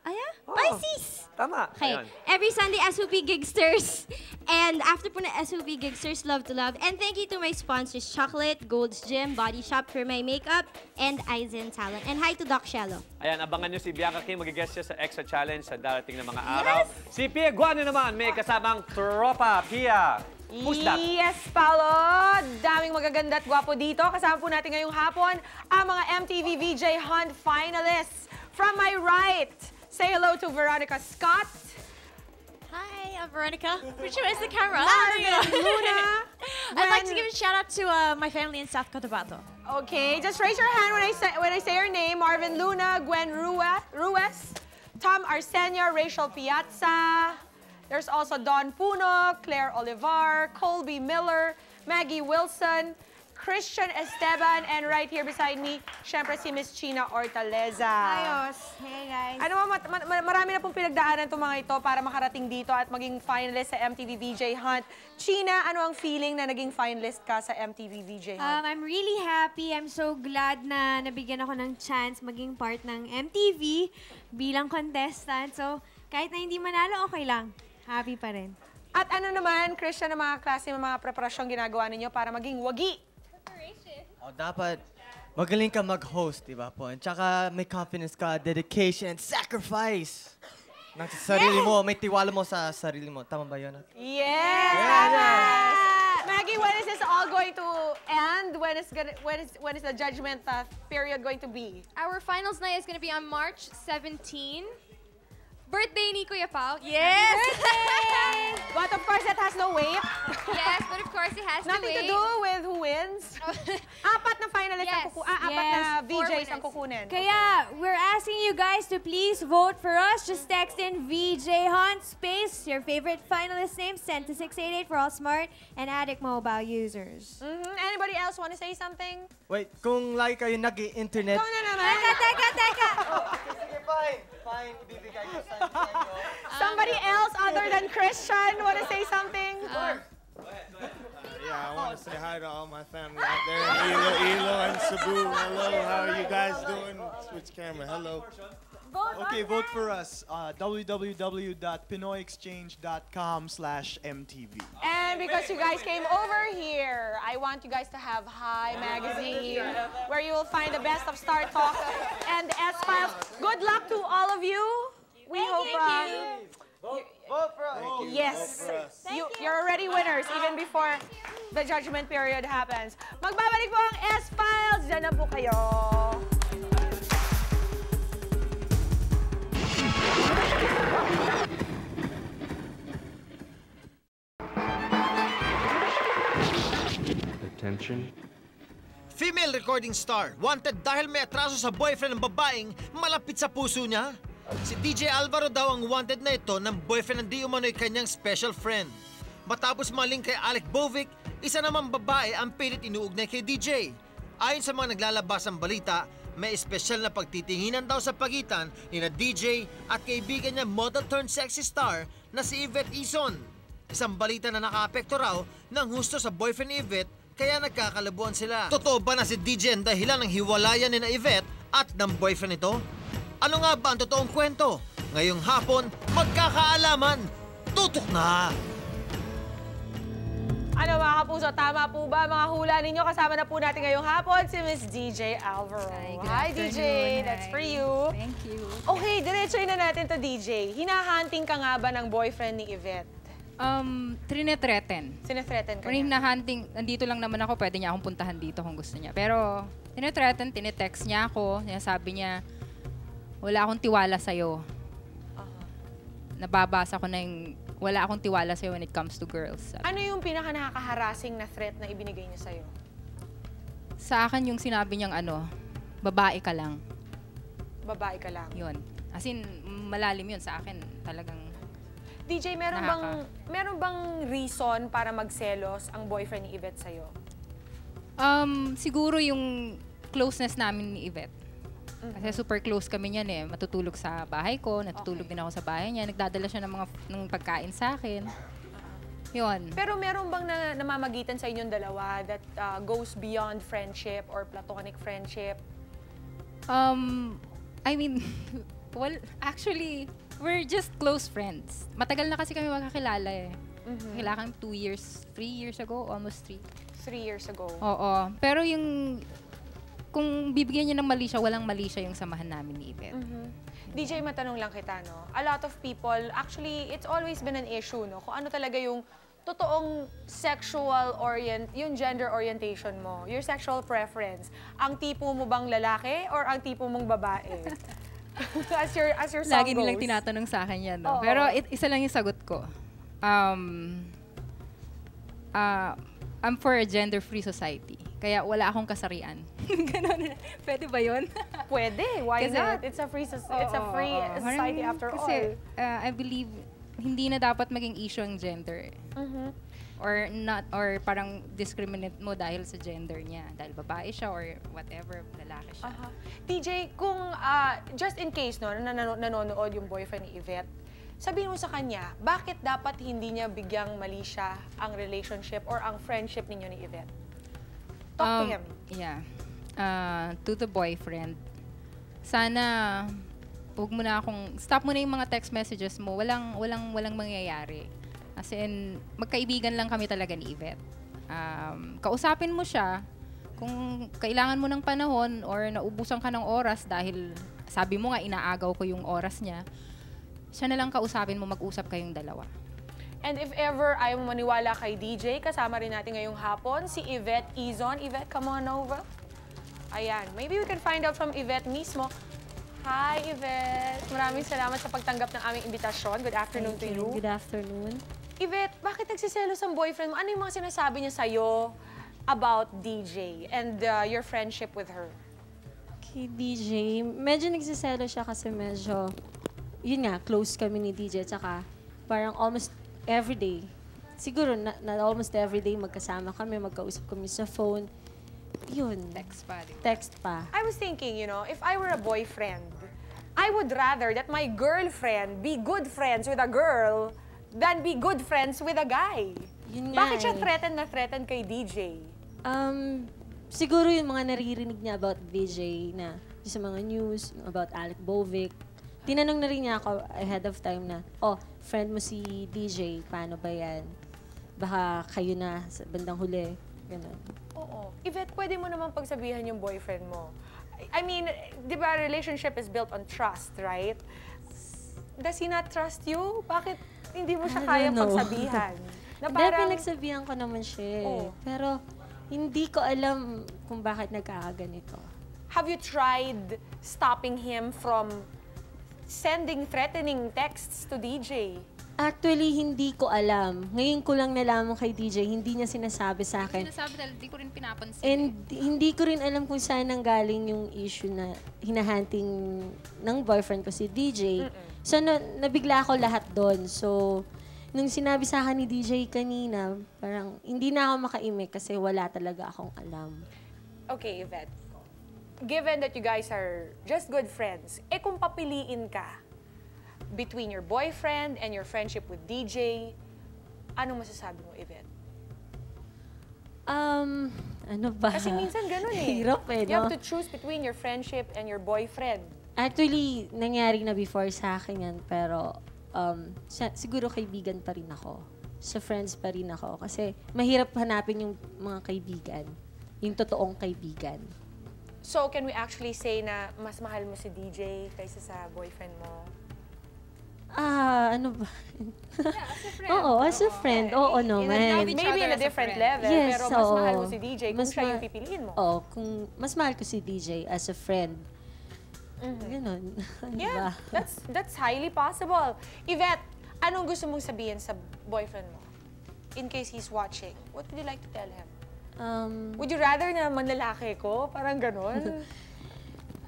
Pisces! Tama. Okay, Ayun. every Sunday, SOP Gigsters. And after po na SOP Gigsters, Love to Love. And thank you to my sponsors, Chocolate, Gold's Gym, Body Shop for my makeup, and Aizen Salon. And hi to Doc Shello. Ayan, abangan nyo si Bianca King, mag-guest siya sa Extra Challenge sa darating na mga araw. Si Pia Guano naman, may kasamang tropa. Pia, who's that? Yes, Paolo! Daming magaganda at gwapo dito. Kasama po natin ngayong hapon ang mga MTV VJ Hunt finalists. From my right, say hello to Veronica Scott. Hi, I'm Veronica. Which one is the camera? Marvin Luna. I'd like to give a shout out to my family in South Cotabato. Okay, just raise your hand when I say your name. Marvin Luna, Gwen Ruiz, Tom Arsenio, Rachel Piazza. There's also Don Puno, Claire Olivar, Colby Miller, Maggie Wilson, Christian Esteban, and right here beside me, syempre si Miss China Ortaleza. Ayos. Hey, guys. Ano mo, marami na pong pinagdaanan itong mga ito para makarating dito at maging finalist sa MTV VJ Hunt. China, ano ang feeling na naging finalist ka sa MTV VJ Hunt? I'm really happy. I'm so glad na nabigyan ako ng chance maging part ng MTV bilang contestant. So, kahit na hindi manalo, okay lang. Happy pa rin. At ano naman, Christian, ang mga klase ng mga preparasyong ginagawa ninyo para maging wagi? Dapat magaling ka mag-host, di ba po? At saka may confidence ka, dedication, and sacrifice. Nang sa sarili mo, may tiwala mo sa sarili mo. Tama ba yun? Yes! Maggie, when is this all going to end? When is the judgment period going to be? Our finals night is going to be on March 17. birthday ni Kuya Pao. Yes! But of course, that has no weight. Yes, but of course, it has to Nothing to wait. do with who wins. Apat na finalists ang apat na VJs ang kukunin. Kaya, we're asking you guys to please vote for us. Just text in VJ Hunt space your favorite finalist name sent to 688 for all smart and addict mobile users. Anybody else want to say something? Wait, kung lagi kayo nag-i-internet... Ikaw na naman. Teka! Sige, fine. Ibibigay ko sa inyo. Somebody else other than Christian want to say something? Yeah, I want to say hi to all my family out there in Ilo and Cebu. Hello, how are you guys doing? Switch camera, hello. Okay, vote for us. www.pinoyexchange.com/MTV. And because you guys came over here, I want you guys to have Hi Magazine, where you will find the best of Star Talk and S-Files. Good luck to all of you. We hope Vote for us. yes, you're already winners even before the judgment period happens. Magbabalik po ang S-Files. Diyan na po kayo. Attention. Female recording star, wanted dahil may atraso sa boyfriend ng babaeng malapit sa puso niya. Si DJ Alvaro daw ang wanted na ito ng boyfriend ng di umano'y kanyang special friend. Matapos maling kay Alec Bovic, isa namang babae ang pilit inuugnay kay DJ. Ayon sa mga naglalabas ng balita, may espesyal na pagtitinginan daw sa pagitan ni na DJ at kaibigan niya model turned sexy star na si Yvette Ison. Isang balita na nakaapekto raw ng husto sa boyfriend ni Yvette kaya nagkakalabuan sila. Totoo ba na si DJ ang dahilan ng hiwalayan ni na Yvette at ng boyfriend nito? Ano nga ba ang totoong kwento? Ngayong hapon, magkakaalaman. Tutok na! Ano mga kapuso, tama po ba mga hula ninyo? Kasama na po natin ngayong hapon si Miss DJ Alvaro. Hi DJ, that's for you. Thank you. Okay, diretsoy na natin to DJ. Hinahunting ka nga ba ng boyfriend ni Yvette? Trinethreaten. Sinethreaten ka Kung niya? hinahunting, nandito lang naman ako, pwede niya akong puntahan dito kung gusto niya. Pero, tinethreaten, tinetext niya ako, sabi niya, wala akong tiwala sa'yo. Nababasa ko na yung, wala akong tiwala sa'yo when it comes to girls. Ano yung pinaka nakaka-harassing na threat na ibinigay niya sa'yo? Sa akin yung sinabi niyang babae ka lang. Babae ka lang? Yun. As in, malalim yun sa akin. Talagang DJ, meron bang reason para magselos ang boyfriend ni Yvette sa'yo? Siguro yung closeness namin ni Yvette. Kasi super close kami niyan eh. Matutulog sa bahay ko, natutulog din ako sa bahay niya. Nagdadala siya ng pagkain sa akin. Yun. Pero meron bang namamagitan sa inyong dalawa that goes beyond friendship or platonic friendship? I mean, well, actually, we're just close friends. Matagal na kasi kami magkakilala eh. Kailangan 2 years, 3 years ago, almost 3. 3 years ago. Oo. Pero yung kung bibigyan niya ng mali siya, walang mali siya yung samahan namin ni Yvette. DJ, matanong lang kita, no? A lot of people, actually, it's always been an issue, no? Kung ano talaga yung totoong yung gender orientation mo, your sexual preference. Ang tipo mo bang lalaki or ang tipo mong babae? as your song Lagi goes. nilang tinatanong sa akin yan, no? Pero isa lang yung sagot ko. I'm for a gender-free society. Kaya wala akong kasarian. Ganun. Pwede ba yun? Pwede. Why not? It's a free society after all. Kasi I believe hindi na dapat maging issue ang gender. Or parang discriminate mo dahil sa gender niya. Dahil babae siya or whatever, lalaki siya. DJ, kung just in case nanonood yung boyfriend ni Yvette, sabihin mo sa kanya, bakit dapat hindi niya bigyang mali siya ang relationship or ang friendship ninyo ni Yvette? Talk to him. Yeah. To the boyfriend, sana huwag mo na stop mo na yung mga text messages mo. Walang mangyayari. As in, magkaibigan lang kami talaga ni Yvette. Kausapin mo siya kung kailangan mo ng panahon or naubusan ka ng oras dahil sabi mo nga inaagaw ko yung oras niya, siya na lang kausapin mo, mag-usap kayong dalawa. And if ever ayaw mo maniwala kay DJ, kasama rin natin ngayong hapon si Yvette Ison. Yvette, come on over. Ayan, maybe we can find out from Yvette mismo. Hi, Yvette. Maraming salamat sa pagtanggap ng aming imbitasyon. Good afternoon to you. Good afternoon. Yvette, bakit nagsiselos ang boyfriend mo? Ano yung mga sinasabi niya sa'yo about DJ and your friendship with her? Kay DJ, medyo nagsiselo siya kasi medyo, yun nga, close kami ni DJ. Tsaka parang almost everyday. Siguro na almost everyday magkasama kami, magkausap kami sa phone. Yun. Text pa. I was thinking, you know, if I were a boyfriend, I would rather that my girlfriend be good friends with a girl than be good friends with a guy. Yun nga Bakit siya threaten kay DJ? Siguro yung mga naririnig niya about DJ na sa mga news, about Alec Bovic. Tinanong na rin niya ako ahead of time na, oh, friend mo si DJ, paano ba yan? Baka kayo na sa bandang huli. Ganun. Oo. Yvette, pwede mo naman pagsabihan yung boyfriend mo. I mean, di ba, relationship is built on trust, right? Does he not trust you? Bakit hindi mo siya kayang pagsabihan? Na parang... pinagsabihan ko naman siya. Oh. Pero hindi ko alam kung bakit nagkakaganito. Have you tried stopping him from sending threatening texts to DJ? Actually, hindi ko alam. Ngayon ko lang nalaman kay DJ, hindi niya sinasabi sa akin. Hindi sinasabi dahil hindi ko rin pinapansin. And hindi ko rin alam kung saan nanggaling yung issue na hinahunting ng boyfriend ko si DJ. So, nabigla ako lahat doon. So, nung sinabi sa akin ni DJ kanina, parang hindi na ako makaimik kasi wala talaga akong alam. Okay, Yvette. Given that you guys are just good friends, kung papiliin ka between your boyfriend and your friendship with DJ, anong masasabi mo, Yvette? Ano ba? Kasi minsan ganun Hirap no? You have to choose between your friendship and your boyfriend. Actually, nangyari na before sa akin yan, pero siguro kaibigan pa rin ako. Sa friends pa rin ako. Kasi mahirap hanapin yung mga kaibigan. Yung totoong kaibigan. So, can we actually say na mas mahal mo si DJ kaysa sa boyfriend mo? Ano ba? Oo, as a friend. Oo naman. Maybe in a different level, yes, pero mas mahal mo si DJ kung siya yung pipiliin mo. Oo, kung mas mahal ko si DJ as a friend. Ganon. Yeah, that's highly possible. Yvette, anong gusto mong sabihin sa boyfriend mo? In case he's watching, what would you like to tell him? Would you rather na manlalaki ko? Parang ganon?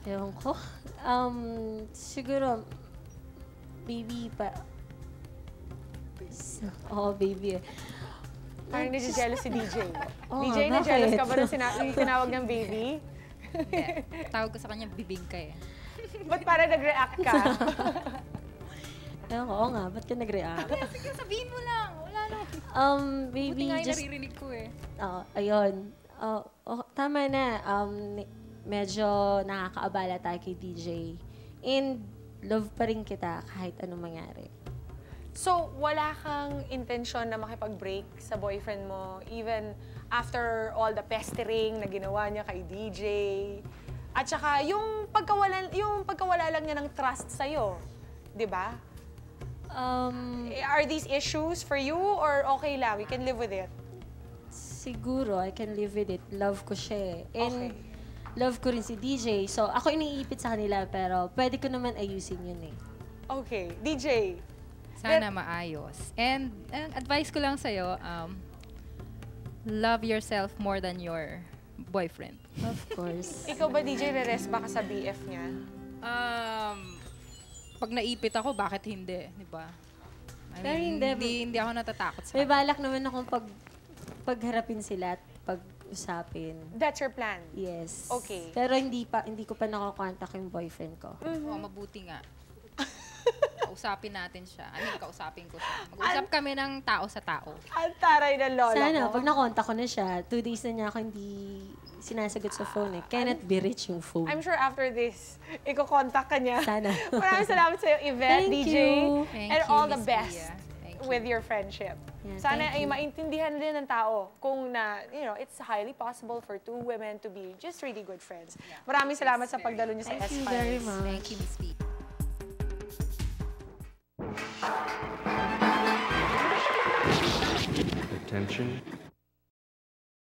Ewan ko. Siguro, baby pa. Oo, baby. Parang nag-jealous si DJ. DJ, na-jealous ka ba nung tinawag ng baby? Tawag ko sa kanya, bibingka eh. Ba't parang nag-react ka? Oo nga, ba't ka nag-react? Sige, sabihin mo lang. Wala lang. Baby, buti nga yung naririnig ko eh. Ayun. Tama na. Medyo nakakaabala tayo kay DJ. And love pa rin kita kahit anong mangyari. So, wala kang intensyon na makipag-break sa boyfriend mo even after all the pestering na ginawa niya kay DJ? At saka, yung pagkawala lang niya ng trust sa'yo, di ba? Are these issues for you or okay lang? You can live with it? Siguro, I can live with it. Love ko siya eh. And love ko rin si DJ. So, ako iniipit sa kanila pero pwede ko naman ayusin yun eh. Okay. DJ? Sana maayos. And advice ko lang sa'yo, love yourself more than your boyfriend. Of course. Ikaw ba, DJ, re-rest ba ka sa BF niya? Pag naipit ako, bakit hindi? Di ba? Pero hindi ako natatakot sa may balak naman akong pagharapin sila at pag-usapin. That's your plan? Yes. Okay. Pero hindi ko pa nakakontak yung boyfriend ko. Mabuti nga. Kausapin natin siya. Kausapin ko siya. Mag-usap kami ng tao sa tao. Ang taray ng lola Sana, ko. pag nakontak ko na siya, 2 days na niya ako hindi sinasagot sa phone eh. Cannot be reached yung phone. I'm sure after this, iko-contact ka niya. Sana. Maraming salamat sa'yo, Yvette, DJ. And all the best with your friendship. Yeah, Sana ay maintindihan din ng tao kung na, it's highly possible for 2 women to be just really good friends. Maraming salamat sa pagdalo niyo sa S-Files. Thank you very much. Thank you, Miss P. Attention.